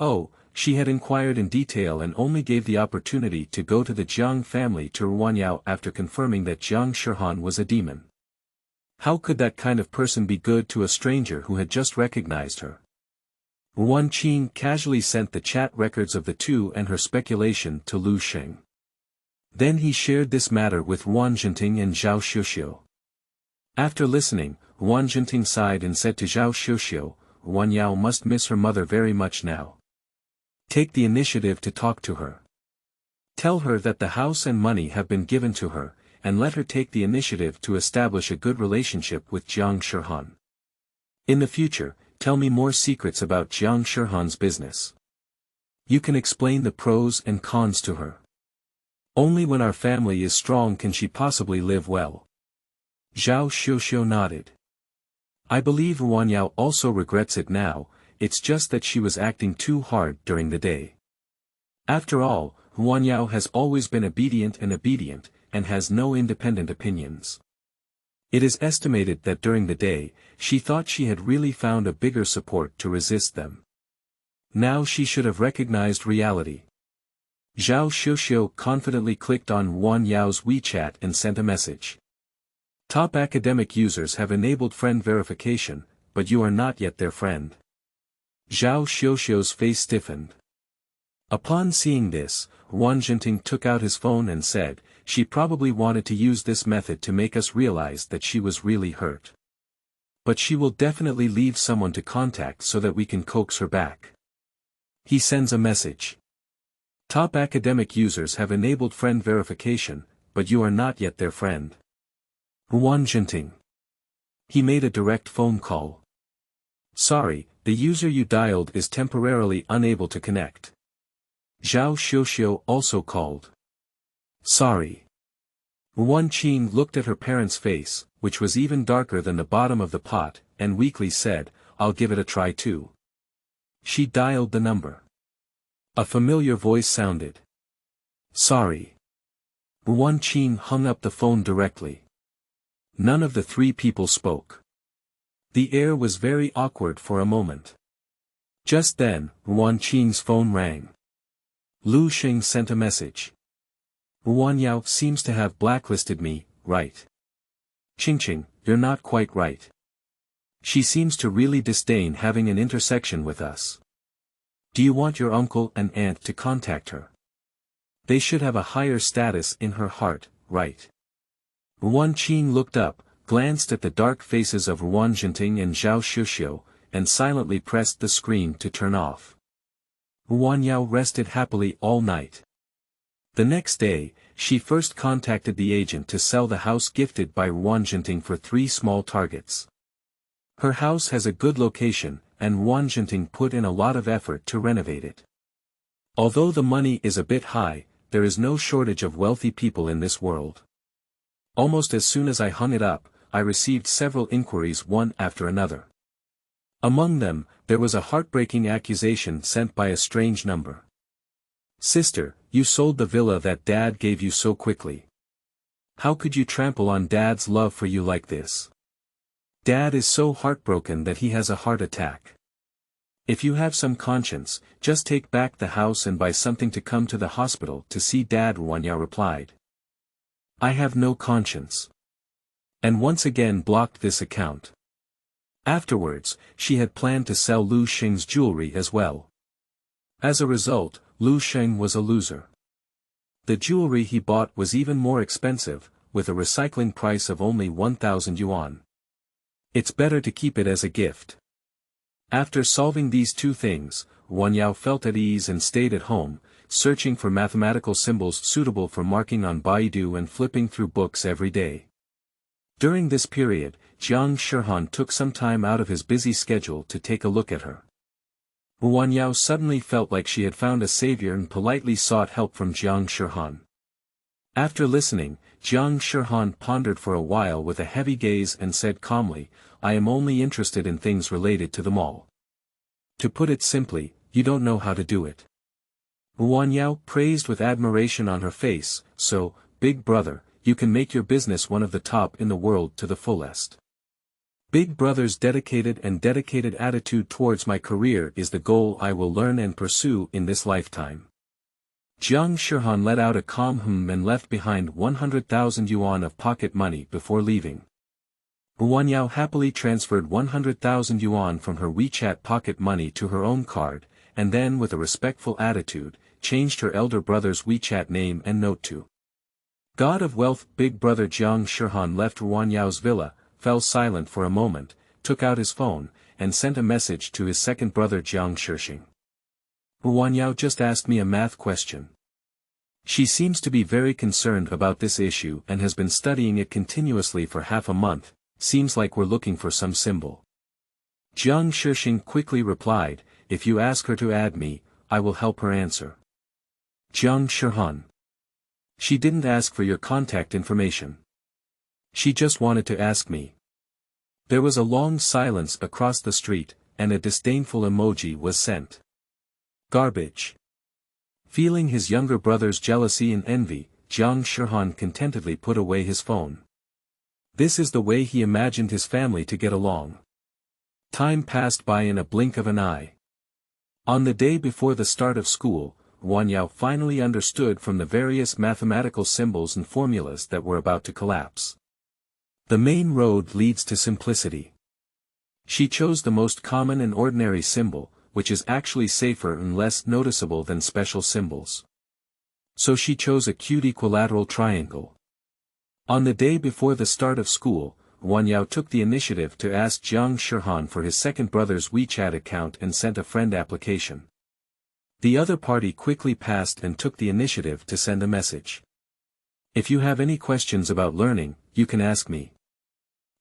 Speaker 1: Oh, she had inquired in detail and only gave the opportunity to go to the Jiang family to Ruan Yao after confirming that Jiang Shihan was a demon. How could that kind of person be good to a stranger who had just recognized her? Ruan Qing casually sent the chat records of the two and her speculation to Lu Sheng. Then he shared this matter with Ruan Jinting and Zhao Xiuxiu. After listening, Ruan Jinting sighed and said to Zhao Xiuxiu, Ruan Yao must miss her mother very much now. Take the initiative to talk to her. Tell her that the house and money have been given to her, and let her take the initiative to establish a good relationship with Jiang Shihan. In the future, tell me more secrets about Jiang Shihan's business. You can explain the pros and cons to her. Only when our family is strong can she possibly live well. Zhao Xiuxiu nodded. I believe Ruan Yao also regrets it now, it's just that she was acting too hard during the day. After all, Ruan Yao has always been obedient, and has no independent opinions. It is estimated that during the day, she thought she had really found a bigger support to resist them. Now she should have recognized reality. Zhao Xiuxiu confidently clicked on Ruan Yao's WeChat and sent a message. Top academic users have enabled friend verification, but you are not yet their friend. Zhao Xiuxiu's face stiffened. Upon seeing this, Ruan Jinting took out his phone and said, she probably wanted to use this method to make us realize that she was really hurt. But she will definitely leave someone to contact so that we can coax her back. He sends a message. Top academic users have enabled friend verification, but you are not yet their friend. Ruan Jinting. He made a direct phone call. Sorry, the user you dialed is temporarily unable to connect. Zhao Xiuxiu also called. Sorry. Ruan Qing looked at her parents' face, which was even darker than the bottom of the pot, and weakly said, I'll give it a try too. She dialed the number. A familiar voice sounded. Sorry. Ruan Qing hung up the phone directly. None of the three people spoke. The air was very awkward for a moment. Just then, Ruan Qing's phone rang. Lu Sheng sent a message. Ruan Yao seems to have blacklisted me, right? Qingqing, you're not quite right. She seems to really disdain having an intersection with us. Do you want your uncle and aunt to contact her? They should have a higher status in her heart, right? Ruan Qing looked up, glanced at the dark faces of Ruan Jinting and Zhao Xiuxiu, and silently pressed the screen to turn off. Ruan Yao rested happily all night. The next day, she first contacted the agent to sell the house gifted by Ruan Jinting for 3 small targets. Her house has a good location, and Ruan Jinting put in a lot of effort to renovate it. Although the money is a bit high, there is no shortage of wealthy people in this world. Almost as soon as I hung it up, I received several inquiries one after another. Among them, there was a heartbreaking accusation sent by a strange number. Sister, you sold the villa that Dad gave you so quickly. How could you trample on Dad's love for you like this? Dad is so heartbroken that he has a heart attack. If you have some conscience, just take back the house and buy something to come to the hospital to see Dad, Ruan Yao replied. I have no conscience. And once again blocked this account. Afterwards, she had planned to sell Lu Sheng's jewelry as well. As a result, Lu Sheng was a loser. The jewelry he bought was even more expensive, with a recycling price of only 1,000 yuan. It's better to keep it as a gift. After solving these two things, Ruan Yao felt at ease and stayed at home, searching for mathematical symbols suitable for marking on Baidu and flipping through books every day. During this period, Jiang Shihan took some time out of his busy schedule to take a look at her. Ruan Yao suddenly felt like she had found a savior and politely sought help from Jiang Shihan. After listening, Jiang Shihan pondered for a while with a heavy gaze and said calmly, I am only interested in things related to the mall. To put it simply, you don't know how to do it. Ruan Yao praised with admiration on her face, so, big brother, you can make your business one of the top in the world to the fullest. Big Brother's dedicated attitude towards my career is the goal I will learn and pursue in this lifetime. Jiang Shirhan let out a calm and left behind 100,000 yuan of pocket money before leaving. Ruan Yao happily transferred 100,000 yuan from her WeChat pocket money to her own card, and then with a respectful attitude, changed her elder brother's WeChat name and note to God of Wealth. Big Brother Jiang Shirhan left Ruan Yao's villa, fell silent for a moment, took out his phone, and sent a message to his second brother Jiang Shixing. Ruan Yao just asked me a math question. She seems to be very concerned about this issue and has been studying it continuously for half a month, seems like we're looking for some symbol. Jiang Shixing quickly replied, if you ask her to add me, I will help her answer. Jiang Shirhan. She didn't ask for your contact information. She just wanted to ask me. There was a long silence across the street, and a disdainful emoji was sent. Garbage. Feeling his younger brother's jealousy and envy, Jiang Shirhan contentedly put away his phone. This is the way he imagined his family to get along. Time passed by in a blink of an eye. On the day before the start of school, Ruan Yao finally understood from the various mathematical symbols and formulas that were about to collapse. The main road leads to simplicity. She chose the most common and ordinary symbol, which is actually safer and less noticeable than special symbols. So she chose a cute equilateral triangle. On the day before the start of school, Ruan Yao took the initiative to ask Jiang Shirhan for his second brother's WeChat account and sent a friend application. The other party quickly passed and took the initiative to send a message. If you have any questions about learning, you can ask me.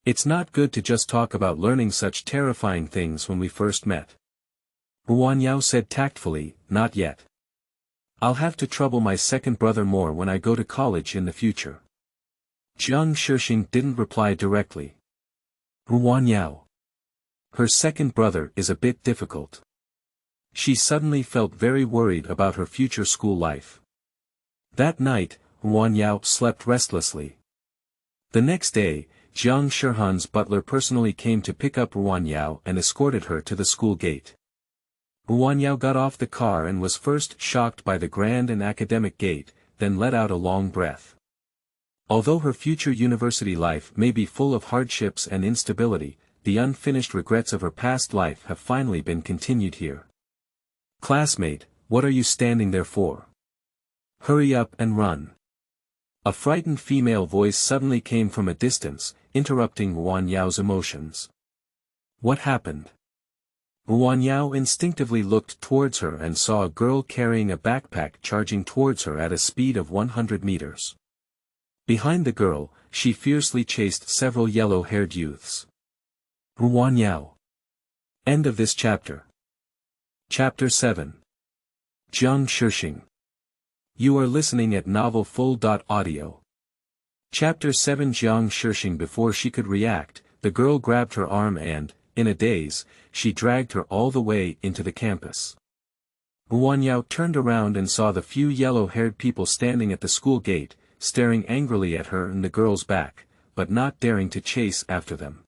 Speaker 1: It's not good to just talk about learning such terrifying things when we first met. Ruan Yao said tactfully, not yet. I'll have to trouble my second brother more when I go to college in the future. Jiang Shixing didn't reply directly. Ruan Yao. Her second brother is a bit difficult. She suddenly felt very worried about her future school life. That night, Ruan Yao slept restlessly. The next day, Jiang Shirhan's butler personally came to pick up Ruan Yao and escorted her to the school gate. Ruan Yao got off the car and was first shocked by the grand and academic gate, then let out a long breath. Although her future university life may be full of hardships and instability, the unfinished regrets of her past life have finally been continued here. Classmate, what are you standing there for? Hurry up and run. A frightened female voice suddenly came from a distance, interrupting Ruan Yao's emotions. What happened? Ruan Yao instinctively looked towards her and saw a girl carrying a backpack charging towards her at a speed of 100 meters. Behind the girl, she fiercely chased several yellow-haired youths. Ruan Yao. End of this chapter. Chapter 7. Jiang Shixing. You are listening at novelfull.audio. Chapter 7. Jiang Shixing. Before she could react, the girl grabbed her arm and, in a daze, she dragged her all the way into the campus. Ruan Yao turned around and saw the few yellow-haired people standing at the school gate, staring angrily at her and the girl's back, but not daring to chase after them.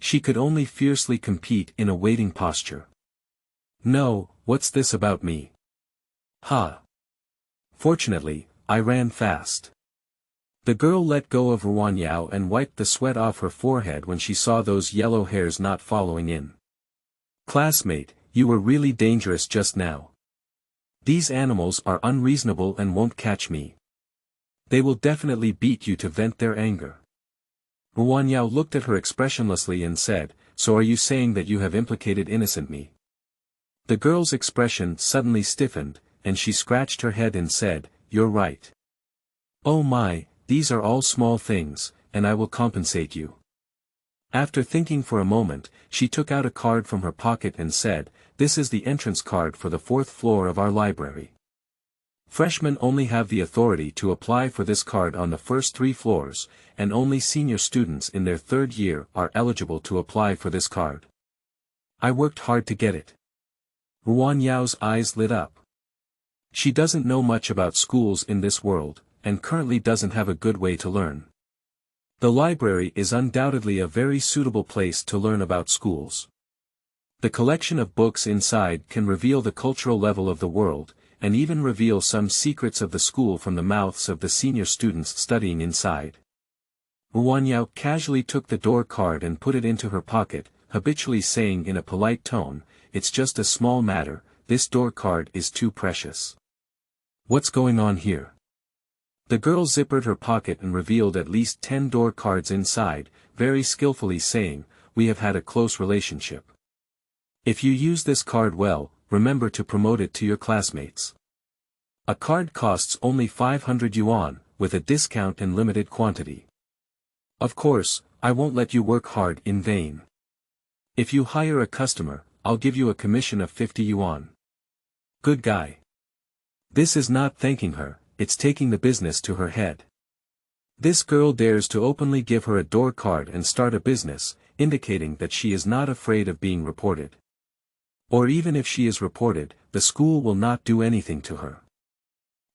Speaker 1: She could only fiercely compete in a waiting posture. No, what's this about me? Ha! Fortunately, I ran fast. The girl let go of Ruan Yao and wiped the sweat off her forehead when she saw those yellow hairs not following in. Classmate, you were really dangerous just now. These animals are unreasonable and won't catch me. They will definitely beat you to vent their anger. Ruan Yao looked at her expressionlessly and said, so are you saying that you have implicated innocent me? The girl's expression suddenly stiffened, and she scratched her head and said, you're right. Oh my, these are all small things, and I will compensate you. After thinking for a moment, she took out a card from her pocket and said, this is the entrance card for the 4th floor of our library. Freshmen only have the authority to apply for this card on the first 3 floors, and only senior students in their 3rd year are eligible to apply for this card. I worked hard to get it. Ruan Yao's eyes lit up. She doesn't know much about schools in this world, and currently doesn't have a good way to learn. The library is undoubtedly a very suitable place to learn about schools. The collection of books inside can reveal the cultural level of the world, and even reveal some secrets of the school from the mouths of the senior students studying inside. Ruan Yao casually took the door card and put it into her pocket, habitually saying in a polite tone, "It's just a small matter, this door card is too precious." "What's going on here?" The girl zippered her pocket and revealed at least 10 door cards inside, very skillfully saying, "We have had a close relationship. If you use this card well, remember to promote it to your classmates. A card costs only 500 yuan, with a discount and limited quantity. Of course, I won't let you work hard in vain. If you hire a customer, I'll give you a commission of 50 yuan. Good guy." This is not thanking her, it's taking the business to her head. This girl dares to openly give her a door card and start a business, indicating that she is not afraid of being reported. Or even if she is reported, the school will not do anything to her.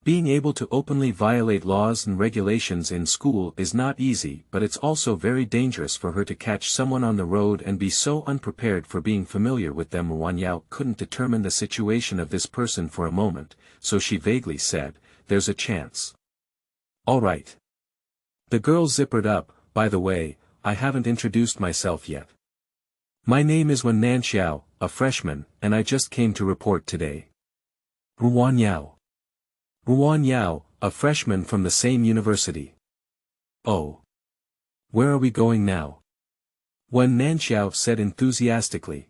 Speaker 1: Being able to openly violate laws and regulations in school is not easy, but it's also very dangerous for her to catch someone on the road and be so unprepared for being familiar with them. Ruan Yao couldn't determine the situation of this person for a moment, so she vaguely said, "There's a chance." "All right." The girl zippered up, "By the way, I haven't introduced myself yet. My name is Ruan Yao, a freshman, and I just came to report today." Ruan Yao. Ruan Yao, a freshman from the same university. "Oh. Where are we going now?" Ruan Yao said enthusiastically.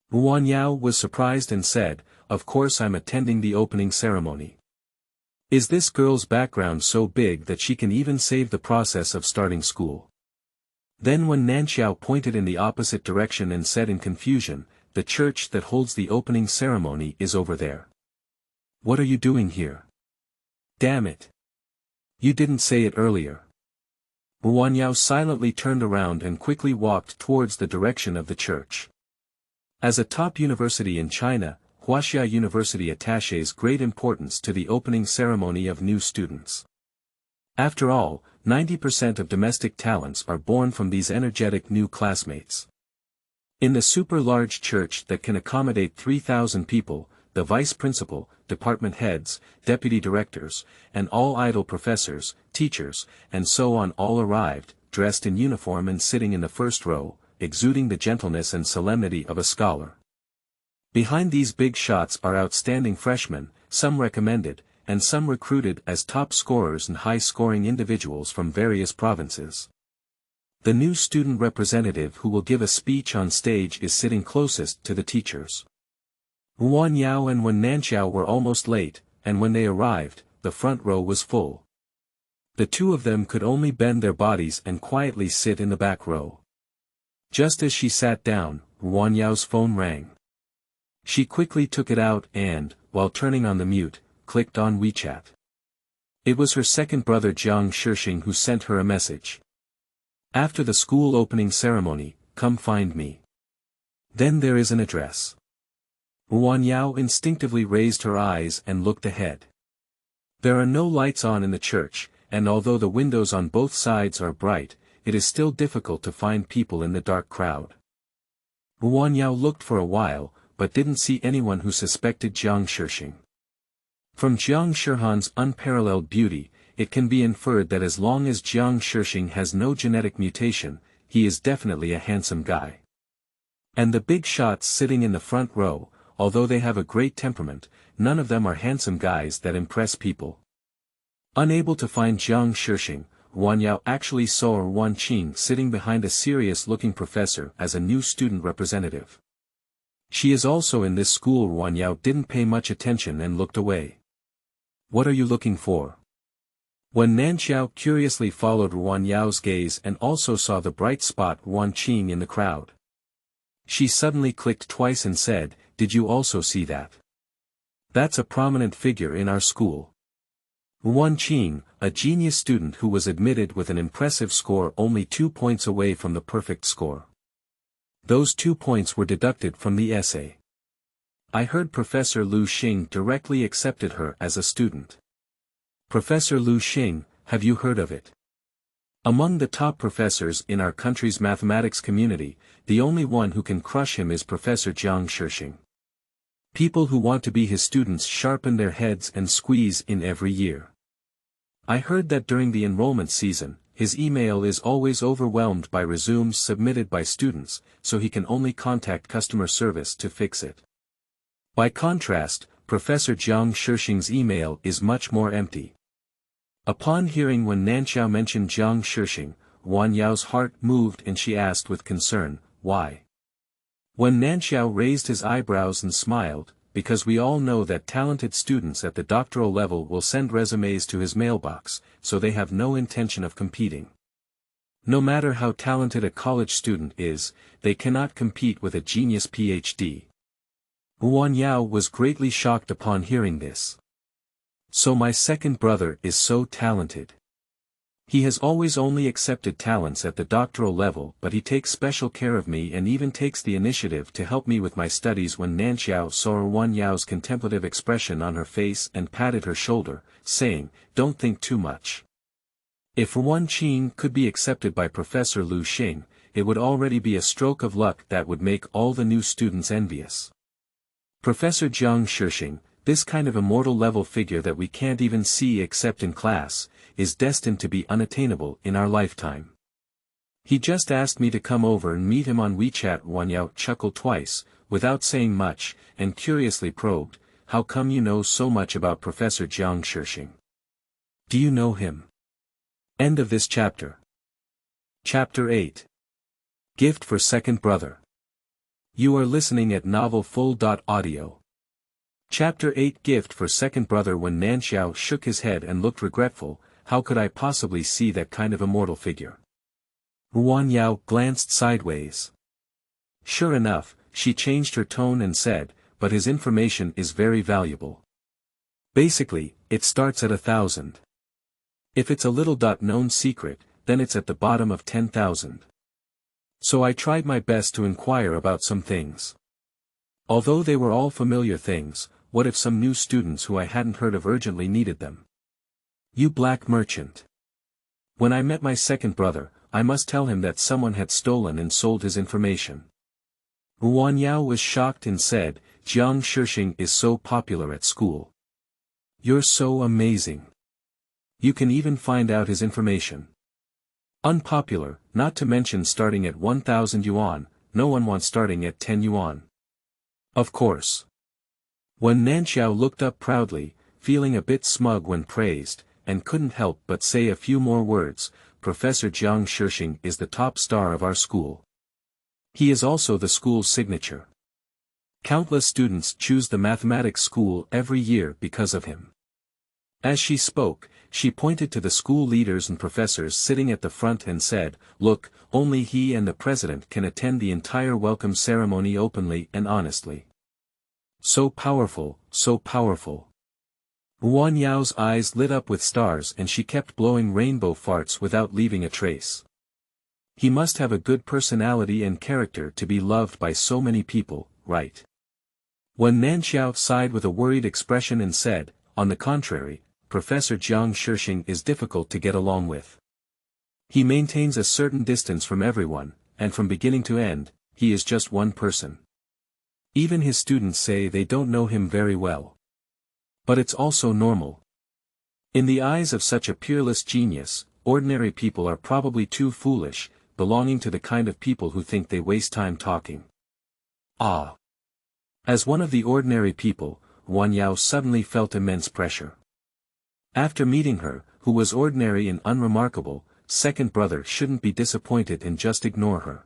Speaker 1: Ruan Yao was surprised and said, "Of course I'm attending the opening ceremony." Is this girl's background so big that she can even save the process of starting school? Then Ruan Yao pointed in the opposite direction and said in confusion, "The church that holds the opening ceremony is over there. What are you doing here? Damn it. You didn't say it earlier." Ruan Yao silently turned around and quickly walked towards the direction of the church. As a top university in China, Huaxia University attaches great importance to the opening ceremony of new students. After all, 90% of domestic talents are born from these energetic new classmates. In the super-large church that can accommodate 3,000 people, the vice principal, department heads, deputy directors, and all idle professors, teachers, and so on all arrived, dressed in uniform and sitting in the first row, exuding the gentleness and solemnity of a scholar. Behind these big shots are outstanding freshmen, some recommended, and some recruited as top scorers and high-scoring individuals from various provinces. The new student representative who will give a speech on stage is sitting closest to the teachers. Ruan Yao and Ruan Yao were almost late, and when they arrived, the front row was full. The two of them could only bend their bodies and quietly sit in the back row. Just as she sat down, Ruan Yao's phone rang. She quickly took it out and, while turning on the mute, clicked on WeChat. It was her second brother Jiang Shixing who sent her a message. "After the school opening ceremony, come find me. Then there is an address." Ruan Yao instinctively raised her eyes and looked ahead. There are no lights on in the church, and although the windows on both sides are bright, it is still difficult to find people in the dark crowd. Ruan Yao looked for a while, but didn't see anyone who suspected Jiang Shixing. From Jiang Shixing's unparalleled beauty, it can be inferred that as long as Jiang Shixing has no genetic mutation, he is definitely a handsome guy. And the big shots sitting in the front row, although they have a great temperament, none of them are handsome guys that impress people. Unable to find Jiang Shixing, Ruan Yao actually saw Ruan Qing sitting behind a serious-looking professor as a new student representative. She is also in this school. Ruan Yao didn't pay much attention and looked away. "What are you looking for?" Ruan Yao curiously followed Ruan Yao's gaze and also saw the bright spot Ruan Qing in the crowd. She suddenly clicked twice and said, "Did you also see that? That's a prominent figure in our school. Ruan Qing, a genius student who was admitted with an impressive score only 2 points away from the perfect score. Those 2 points were deducted from the essay. I heard Professor Lu Xing directly accepted her as a student." "Professor Lu Xing, have you heard of it?" Among the top professors in our country's mathematics community, the only one who can crush him is Professor Jiang Shixing. People who want to be his students sharpen their heads and squeeze in every year. I heard that during the enrollment season, his email is always overwhelmed by resumes submitted by students, so he can only contact customer service to fix it. By contrast, Professor Jiang Shixing's email is much more empty. Upon hearing when Nanxiao mentioned Jiang Shixing, Ruan Yao's heart moved and she asked with concern, why? When Nanxiao raised his eyebrows and smiled, because we all know that talented students at the doctoral level will send resumes to his mailbox, so they have no intention of competing. No matter how talented a college student is, they cannot compete with a genius PhD. Ruan Yao was greatly shocked upon hearing this. So my second brother is so talented. He has always only accepted talents at the doctoral level, but he takes special care of me and even takes the initiative to help me with my studies. When Nanxiao saw Ruan Yao's contemplative expression on her face and patted her shoulder, saying, "Don't think too much." If Ruan Qing could be accepted by Professor Lu Xing, it would already be a stroke of luck that would make all the new students envious. Professor Jiang Shixing, this kind of immortal level figure that we can't even see except in class, is destined to be unattainable in our lifetime. He just asked me to come over and meet him on WeChat. Ruan Yao chuckled twice, without saying much, and curiously probed, "How come you know so much about Professor Jiang Shixing? Do you know him?" End of this chapter. Chapter 8. Gift for Second Brother. You are listening at novelfull.audio. Chapter 8 Gift for Second Brother. When Nanxiao shook his head and looked regretful, how could I possibly see that kind of immortal figure? Ruan Yao glanced sideways. Sure enough, she changed her tone and said, "But his information is very valuable. Basically, it starts at 1,000. If it's a little known secret, then it's at the bottom of 10,000. So I tried my best to inquire about some things. Although they were all familiar things, what if some new students who I hadn't heard of urgently needed them? You black merchant. When I met my second brother, I must tell him that someone had stolen and sold his information." Ruan Yao was shocked and said, "Jiang Shixing is so popular at school. You're so amazing. You can even find out his information. Unpopular, not to mention starting at 1,000 yuan, no one wants starting at 10 yuan. Of course." When Nanxiao looked up proudly, feeling a bit smug when praised, and couldn't help but say a few more words, "Professor Jiang Shixing is the top star of our school. He is also the school's signature. Countless students choose the mathematics school every year because of him." As she spoke, she pointed to the school leaders and professors sitting at the front and said, "Look, only he and the president can attend the entire welcome ceremony openly and honestly. So powerful, so powerful." Ruan Yao's eyes lit up with stars and she kept blowing rainbow farts without leaving a trace. He must have a good personality and character to be loved by so many people, right? When Nanxiao sighed with a worried expression and said, "On the contrary, Professor Jiang Shixing is difficult to get along with. He maintains a certain distance from everyone, and from beginning to end, he is just one person. Even his students say they don't know him very well. But it's also normal. In the eyes of such a peerless genius, ordinary people are probably too foolish, belonging to the kind of people who think they waste time talking." Ah! As one of the ordinary people, Ruan Yao suddenly felt immense pressure. After meeting her, who was ordinary and unremarkable, second brother shouldn't be disappointed and just ignore her.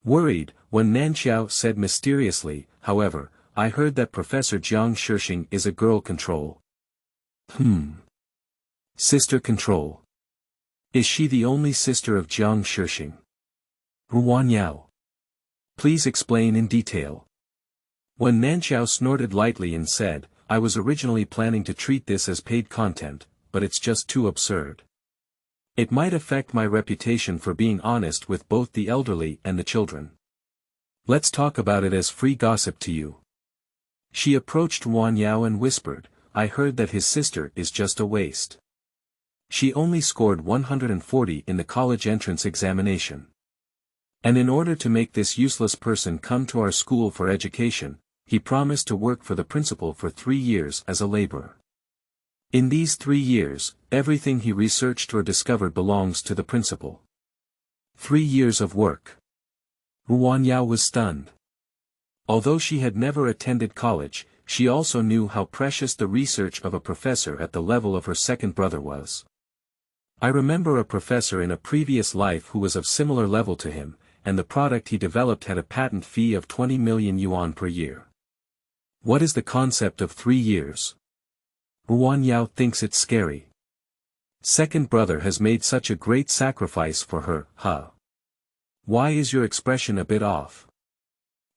Speaker 1: Worried, when Nanxiao said mysteriously, "However, I heard that Professor Jiang Shixing is a girl control." Sister control. Is she the only sister of Jiang Shixing? Ruan Yao. Please explain in detail. When Nanxiao snorted lightly and said, "I was originally planning to treat this as paid content, but it's just too absurd. It might affect my reputation for being honest with both the elderly and the children. Let's talk about it as free gossip to you." She approached Ruan Yao and whispered, "I heard that his sister is just a waste. She only scored 140 in the college entrance examination. And in order to make this useless person come to our school for education, he promised to work for the principal for 3 years as a laborer. In these 3 years, everything he researched or discovered belongs to the principal. 3 years of work. Ruan Yao was stunned. Although she had never attended college, she also knew how precious the research of a professor at the level of her second brother was. I remember a professor in a previous life who was of similar level to him, and the product he developed had a patent fee of 20 million yuan per year. What is the concept of 3 years? Ruan Yao thinks it's scary. Second brother has made such a great sacrifice for her, huh? Why is your expression a bit off?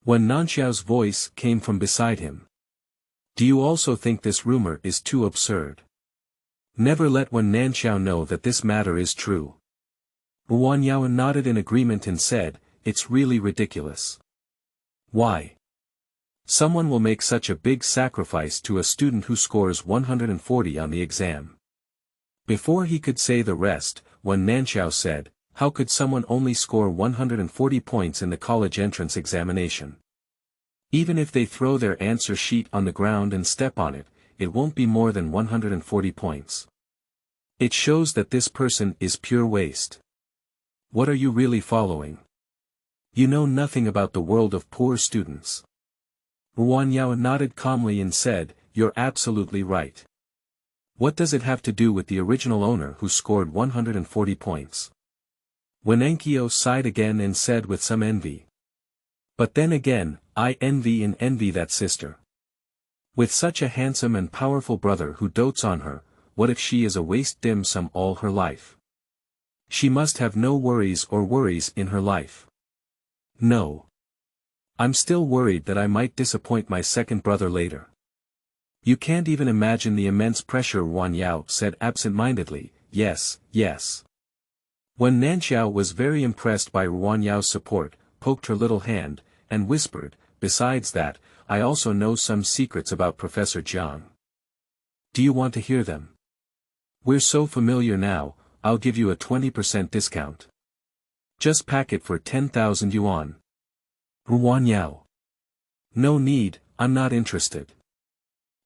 Speaker 1: When Nanxiao's voice came from beside him. Do you also think this rumor is too absurd? Never let Wen Nanxiao know that this matter is true. Ruan Yao nodded in agreement and said, it's really ridiculous. Why? Someone will make such a big sacrifice to a student who scores 140 on the exam. Before he could say the rest, Wen Nanxiao said, how could someone only score 140 points in the college entrance examination? Even if they throw their answer sheet on the ground and step on it, it won't be more than 140 points. It shows that this person is pure waste. What are you really following? You know nothing about the world of poor students. Ruan Yao nodded calmly and said, you're absolutely right. What does it have to do with the original owner who scored 140 points? Wen Nanxiao sighed again and said with some envy. But then again, I envy that sister. With such a handsome and powerful brother who dotes on her, what if she is a waste dim sum all her life? She must have no worries in her life. No. I'm still worried that I might disappoint my second brother later. You can't even imagine the immense pressure, Ruan Yao said absent-mindedly. Yes. When Nanxiao was very impressed by Ruan Yao's support, poked her little hand, and whispered, besides that, I also know some secrets about Professor Jiang. Do you want to hear them? We're so familiar now, I'll give you a 20% discount. Just pack it for 10,000 yuan. Ruan Yao. No need, I'm not interested.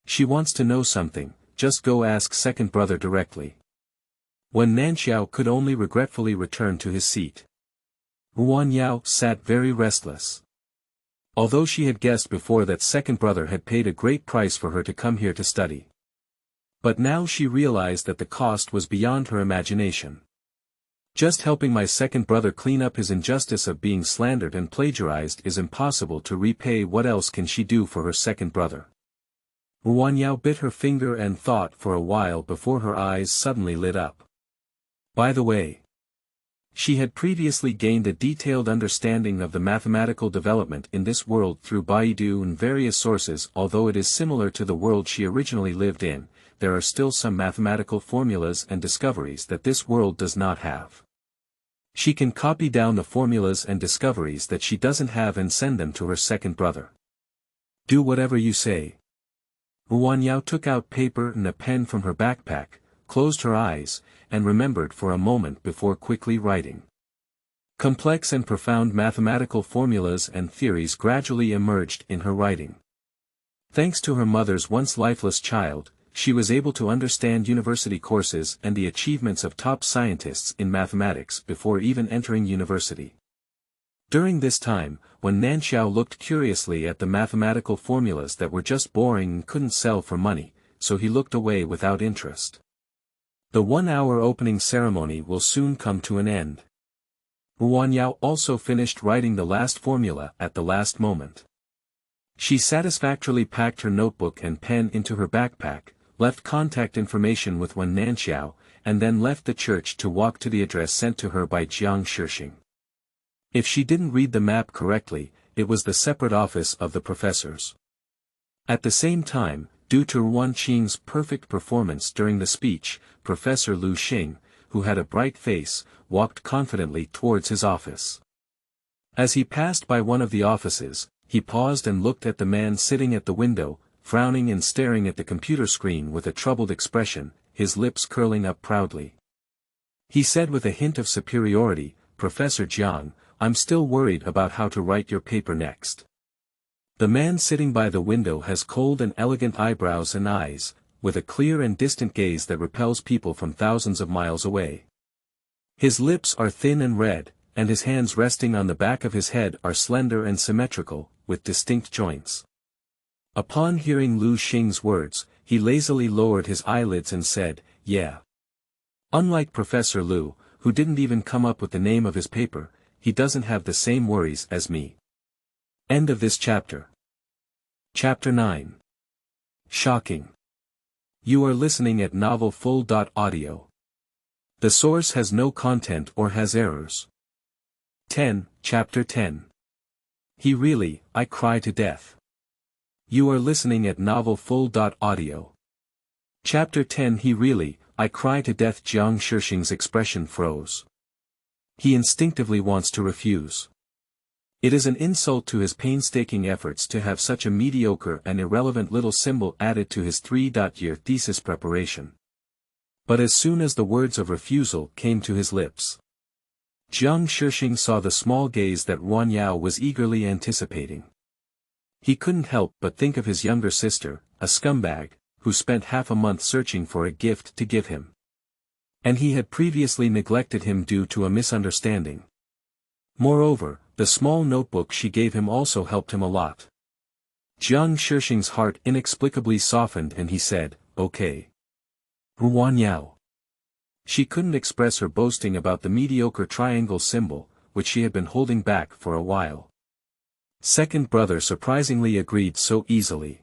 Speaker 1: She wants to know something, just go ask second brother directly. When Nanxiao could only regretfully return to his seat. Ruan Yao sat very restless. Although she had guessed before that second brother had paid a great price for her to come here to study. But now she realized that the cost was beyond her imagination. Just helping my second brother clean up his injustice of being slandered and plagiarized is impossible to repay. What else can she do for her second brother? Ruan Yao bit her finger and thought for a while before her eyes suddenly lit up. By the way, she had previously gained a detailed understanding of the mathematical development in this world through Baidu and various sources. Although it is similar to the world she originally lived in, there are still some mathematical formulas and discoveries that this world does not have. She can copy down the formulas and discoveries that she doesn't have and send them to her second brother. Do whatever you say. Ruan Yao took out paper and a pen from her backpack, closed her eyes, and remembered for a moment before quickly writing. Complex and profound mathematical formulas and theories gradually emerged in her writing. Thanks to her mother's once lifeless child, she was able to understand university courses and the achievements of top scientists in mathematics before even entering university. During this time, when Nanxiao looked curiously at the mathematical formulas that were just boring and couldn't sell for money, so he looked away without interest. The 1-hour opening ceremony will soon come to an end. Ruan Yao also finished writing the last formula at the last moment. She satisfactorily packed her notebook and pen into her backpack, left contact information with Wen Nanxiao, and then left the church to walk to the address sent to her by Jiang Shixing. If she didn't read the map correctly, it was the separate office of the professors. At the same time, due to Ruan Qing's perfect performance during the speech, Professor Lu Xing, who had a bright face, walked confidently towards his office. As he passed by one of the offices, he paused and looked at the man sitting at the window, frowning and staring at the computer screen with a troubled expression, his lips curling up proudly. He said with a hint of superiority, "Professor Jiang, I'm still worried about how to write your paper next." The man sitting by the window has cold and elegant eyebrows and eyes, with a clear and distant gaze that repels people from thousands of miles away. His lips are thin and red, and his hands resting on the back of his head are slender and symmetrical, with distinct joints. Upon hearing Lu Xing's words, he lazily lowered his eyelids and said, "Yeah." Unlike Professor Lu, who didn't even come up with the name of his paper, he doesn't have the same worries as me. End of this chapter. Chapter 9. Shocking. You are listening at novelfull.audio. The source has no content or has errors. 10, Chapter 10. He really, I cry to death. You are listening at novelfull.audio. Chapter 10. He really, I cry to death. Jiang Shixing's expression froze. He instinctively wants to refuse. It is an insult to his painstaking efforts to have such a mediocre and irrelevant little symbol added to his 3-year thesis preparation. But as soon as the words of refusal came to his lips, Jiang Shixing saw the small gaze that Ruan Yao was eagerly anticipating. He couldn't help but think of his younger sister, a scumbag, who spent half a month searching for a gift to give him. And he had previously neglected him due to a misunderstanding. Moreover, the small notebook she gave him also helped him a lot. Jiang Shixing's heart inexplicably softened and he said, "Okay." Ruan Yao. She couldn't express her boasting about the mediocre triangle symbol, which she had been holding back for a while. Second brother surprisingly agreed so easily.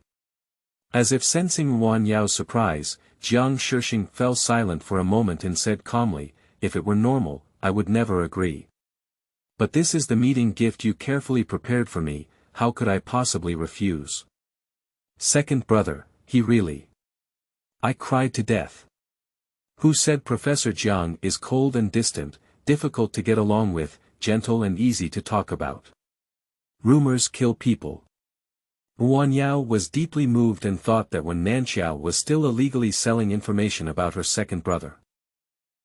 Speaker 1: As if sensing Ruan Yao's surprise, Jiang Shixing fell silent for a moment and said calmly, "If it were normal, I would never agree. But this is the meeting gift you carefully prepared for me, how could I possibly refuse?" Second brother, he really. I cried to death. Who said Professor Jiang is cold and distant, difficult to get along with, gentle and easy to talk about? Rumors kill people. Ruan Yao was deeply moved and thought that when Nanxiao was still illegally selling information about her second brother.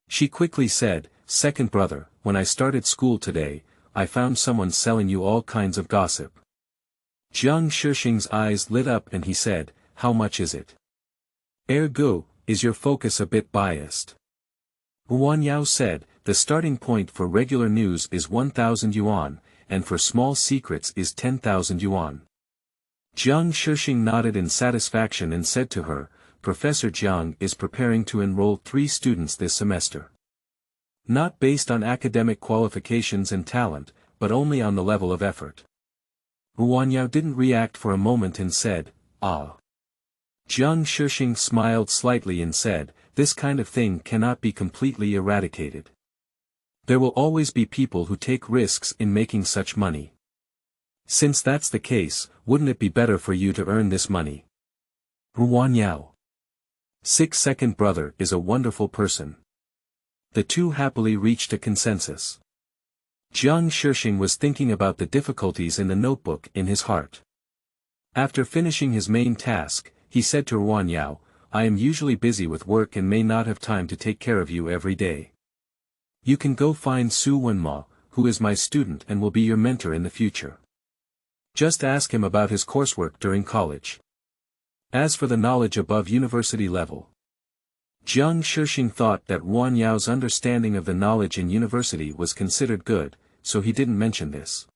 Speaker 1: She quickly said, "Second brother, when I started school today, I found someone selling you all kinds of gossip." Jiang Shixing's eyes lit up and he said, "How much is it?" "Ergo, is your focus a bit biased?" Ruan Yao said, "The starting point for regular news is 1,000 yuan, and for small secrets is 10,000 yuan. Jiang Shixing nodded in satisfaction and said to her, "Professor Jiang is preparing to enroll 3 students this semester. Not based on academic qualifications and talent, but only on the level of effort." Ruan Yao didn't react for a moment and said, "Ah." Jiang Shixing smiled slightly and said, "This kind of thing cannot be completely eradicated. There will always be people who take risks in making such money. Since that's the case, wouldn't it be better for you to earn this money?" Ruan Yao. 6. Second brother is a wonderful person. The two happily reached a consensus. Jiang Shixing was thinking about the difficulties in the notebook in his heart. After finishing his main task, he said to Ruan Yao, "I am usually busy with work and may not have time to take care of you every day. You can go find Su Wenma, who is my student and will be your mentor in the future. Just ask him about his coursework during college. As for the knowledge above university level." Jiang Shixing thought that Ruan Yao's understanding of the knowledge in university was considered good, so he didn't mention this.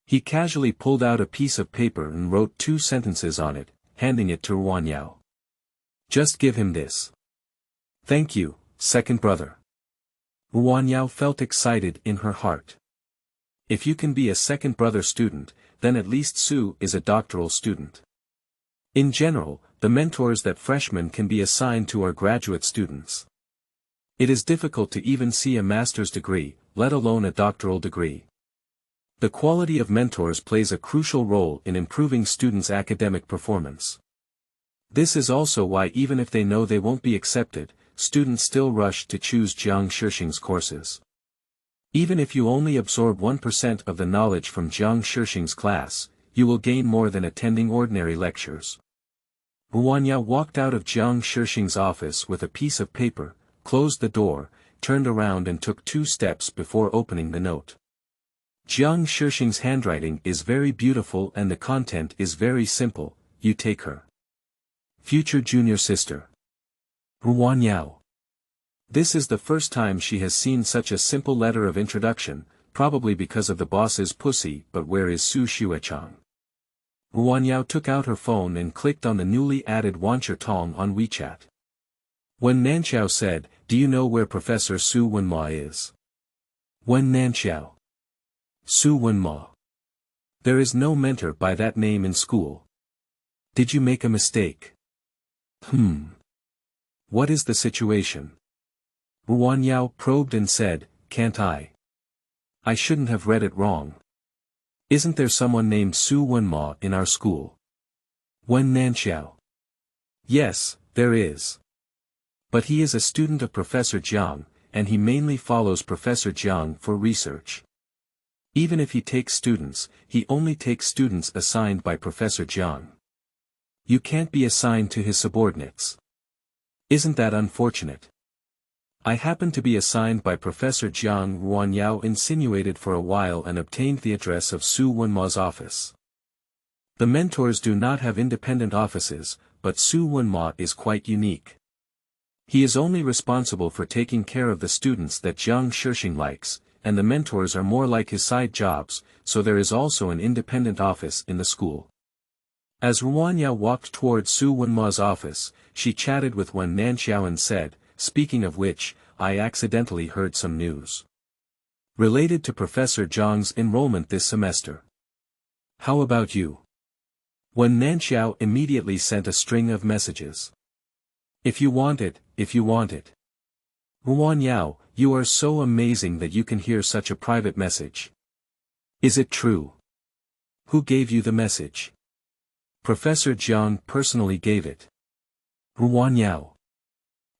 Speaker 1: He casually pulled out a piece of paper and wrote 2 sentences on it, handing it to Ruan Yao. "Just give him this." "Thank you, second brother." Ruan Yao felt excited in her heart. If you can be a second brother student, then at least Su is a doctoral student. In general, the mentors that freshmen can be assigned to are graduate students. It is difficult to even see a master's degree, let alone a doctoral degree. The quality of mentors plays a crucial role in improving students' academic performance. This is also why even if they know they won't be accepted, students still rush to choose Jiang Shixing's courses. Even if you only absorb 1% of the knowledge from Jiang Shixing's class, you will gain more than attending ordinary lectures. Ruan Yao walked out of Jiang Shixing's office with a piece of paper, closed the door, turned around and took 2 steps before opening the note. Jiang Shixing's handwriting is very beautiful and the content is very simple. You take her. Future junior sister. Ruan Yao. This is the first time she has seen such a simple letter of introduction, probably because of the boss's pussy. But where is Su Xuechang? Ruan Yao took out her phone and clicked on the newly added Wancher Tong on WeChat. When Nanxiao said, "Do you know where Professor Su Wenma is?" When Nanxiao. Su Wenma. There is no mentor by that name in school. Did you make a mistake? What is the situation? Ruan Yao probed and said, "Can't I? I shouldn't have read it wrong. Isn't there someone named Su Wenma in our school?" Wen Nanxiao. Yes, there is. But he is a student of Professor Jiang, and he mainly follows Professor Jiang for research. Even if he takes students, he only takes students assigned by Professor Jiang. You can't be assigned to his subordinates. Isn't that unfortunate? I happened to be assigned by Professor Jiang. Ruan Yao insinuated for a while and obtained the address of Su Wenma's office. The mentors do not have independent offices, but Su Wenma is quite unique. He is only responsible for taking care of the students that Jiang Shixing likes, and the mentors are more like his side jobs, so there is also an independent office in the school. As Ruan Yao walked toward Su Wenma's office, she chatted with Wen Nanxiao and said, "Speaking of which, I accidentally heard some news related to Professor Jiang's enrollment this semester. How about you?" Wen Nanxiao immediately sent a string of messages. If you want it, if you want it. Ruan Yao, you are so amazing that you can hear such a private message. Is it true? Who gave you the message? Professor Jiang personally gave it. Ruan Yao.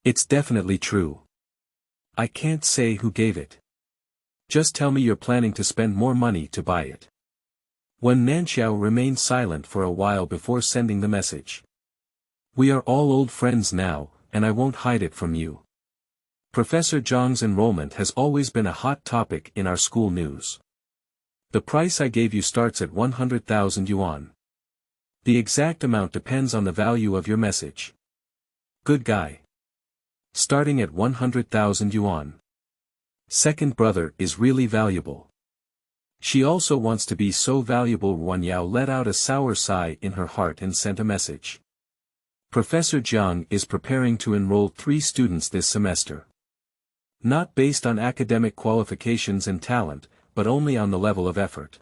Speaker 1: It's definitely true. I can't say who gave it. Just tell me you're planning to spend more money to buy it. Wen Nanxiao remained silent for a while before sending the message. We are all old friends now, and I won't hide it from you. Professor Jiang's enrollment has always been a hot topic in our school news. The price I gave you starts at 100,000 yuan. The exact amount depends on the value of your message. Good guy. Starting at 100,000 yuan. Second brother is really valuable. She also wants to be so valuable. Ruan Yao let out a sour sigh in her heart and sent a message. Professor Jiang is preparing to enroll 3 students this semester. Not based on academic qualifications and talent, but only on the level of effort.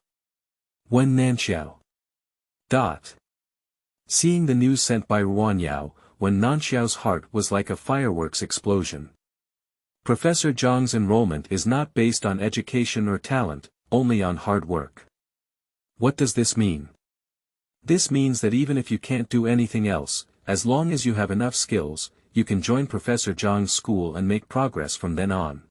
Speaker 1: Wen Nanxiao. Seeing the news sent by Ruan Yao, Wen Nanxiao's heart was like a fireworks explosion. Professor Jiang's enrollment is not based on education or talent, only on hard work. What does this mean? This means that even if you can't do anything else, as long as you have enough skills, you can join Professor Jiang's school and make progress from then on.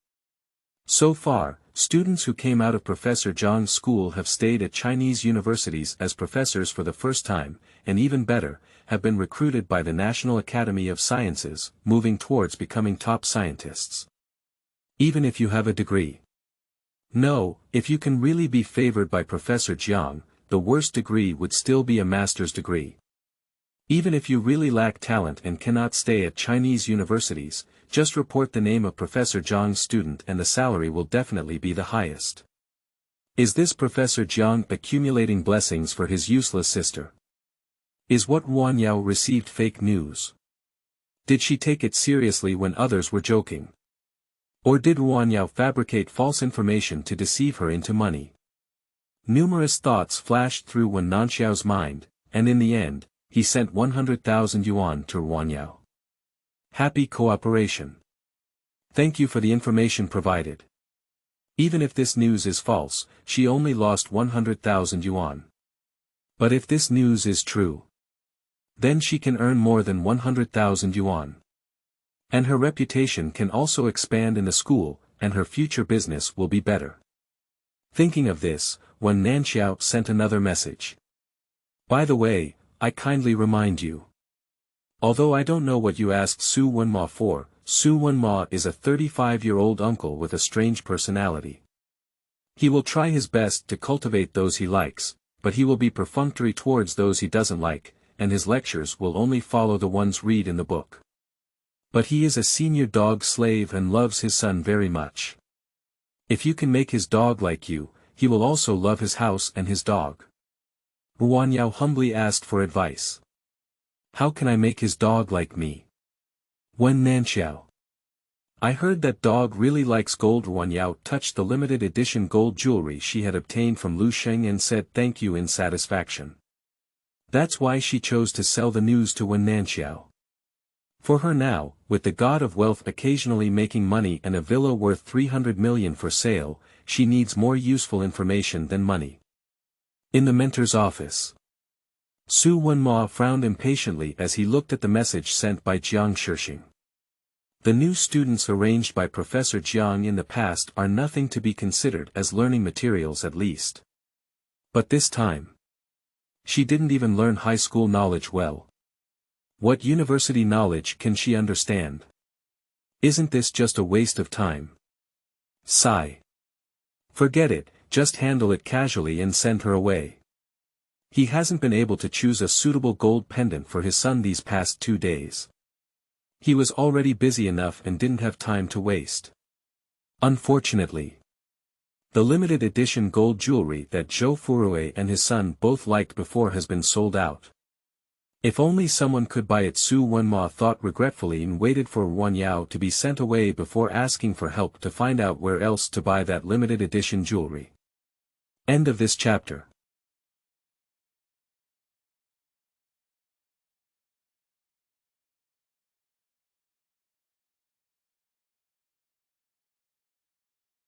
Speaker 1: So far, students who came out of Professor Jiang's school have stayed at Chinese universities as professors for the first time, and even better, have been recruited by the National Academy of Sciences, moving towards becoming top scientists. Even if you have a degree. No, if you can really be favored by Professor Jiang, the worst degree would still be a master's degree. Even if you really lack talent and cannot stay at Chinese universities, just report the name of Professor Jiang's student and the salary will definitely be the highest. Is this Professor Jiang accumulating blessings for his useless sister? Is what Ruan Yao received fake news? Did she take it seriously when others were joking? Or did Ruan Yao fabricate false information to deceive her into money? Numerous thoughts flashed through Wen Nanxiao's mind, and in the end, he sent 100,000 yuan to Ruan Yao. Happy cooperation. Thank you for the information provided. Even if this news is false, she only lost 100,000 yuan. But if this news is true, then she can earn more than 100,000 yuan. And her reputation can also expand in the school, and her future business will be better. Thinking of this, Wen Nanxiao sent another message. By the way, I kindly remind you. Although I don't know what you asked Su Wenma for, Su Wenma is a 35-year-old uncle with a strange personality. He will try his best to cultivate those he likes, but he will be perfunctory towards those he doesn't like, and his lectures will only follow the ones read in the book. But he is a senior dog slave and loves his son very much. If you can make his dog like you, he will also love his house and his dog. Ruan Yao humbly asked for advice. How can I make his dog like me? Wen Nanxiao. I heard that dog really likes gold. Ruan Yao touched the limited edition gold jewelry she had obtained from Lu Sheng and said thank you in satisfaction. That's why she chose to sell the news to Wen Nanxiao. For her now, with the god of wealth occasionally making money and a villa worth 300 million for sale, she needs more useful information than money. In the mentor's office. Su Wenma frowned impatiently as he looked at the message sent by Jiang Shixing. The new students arranged by Professor Jiang in the past are nothing to be considered as learning materials at least. But this time. She didn't even learn high school knowledge well. What university knowledge can she understand? Isn't this just a waste of time? Sigh. Forget it, just handle it casually and send her away. He hasn't been able to choose a suitable gold pendant for his son these past 2 days. He was already busy enough and didn't have time to waste. Unfortunately. The limited edition gold jewelry that Zhou Furue and his son both liked before has been sold out. If only someone could buy it. Su Wenma thought regretfully and waited for Ruan Yao to be sent away before asking for help to find out where else to buy that limited edition jewelry. End of this chapter.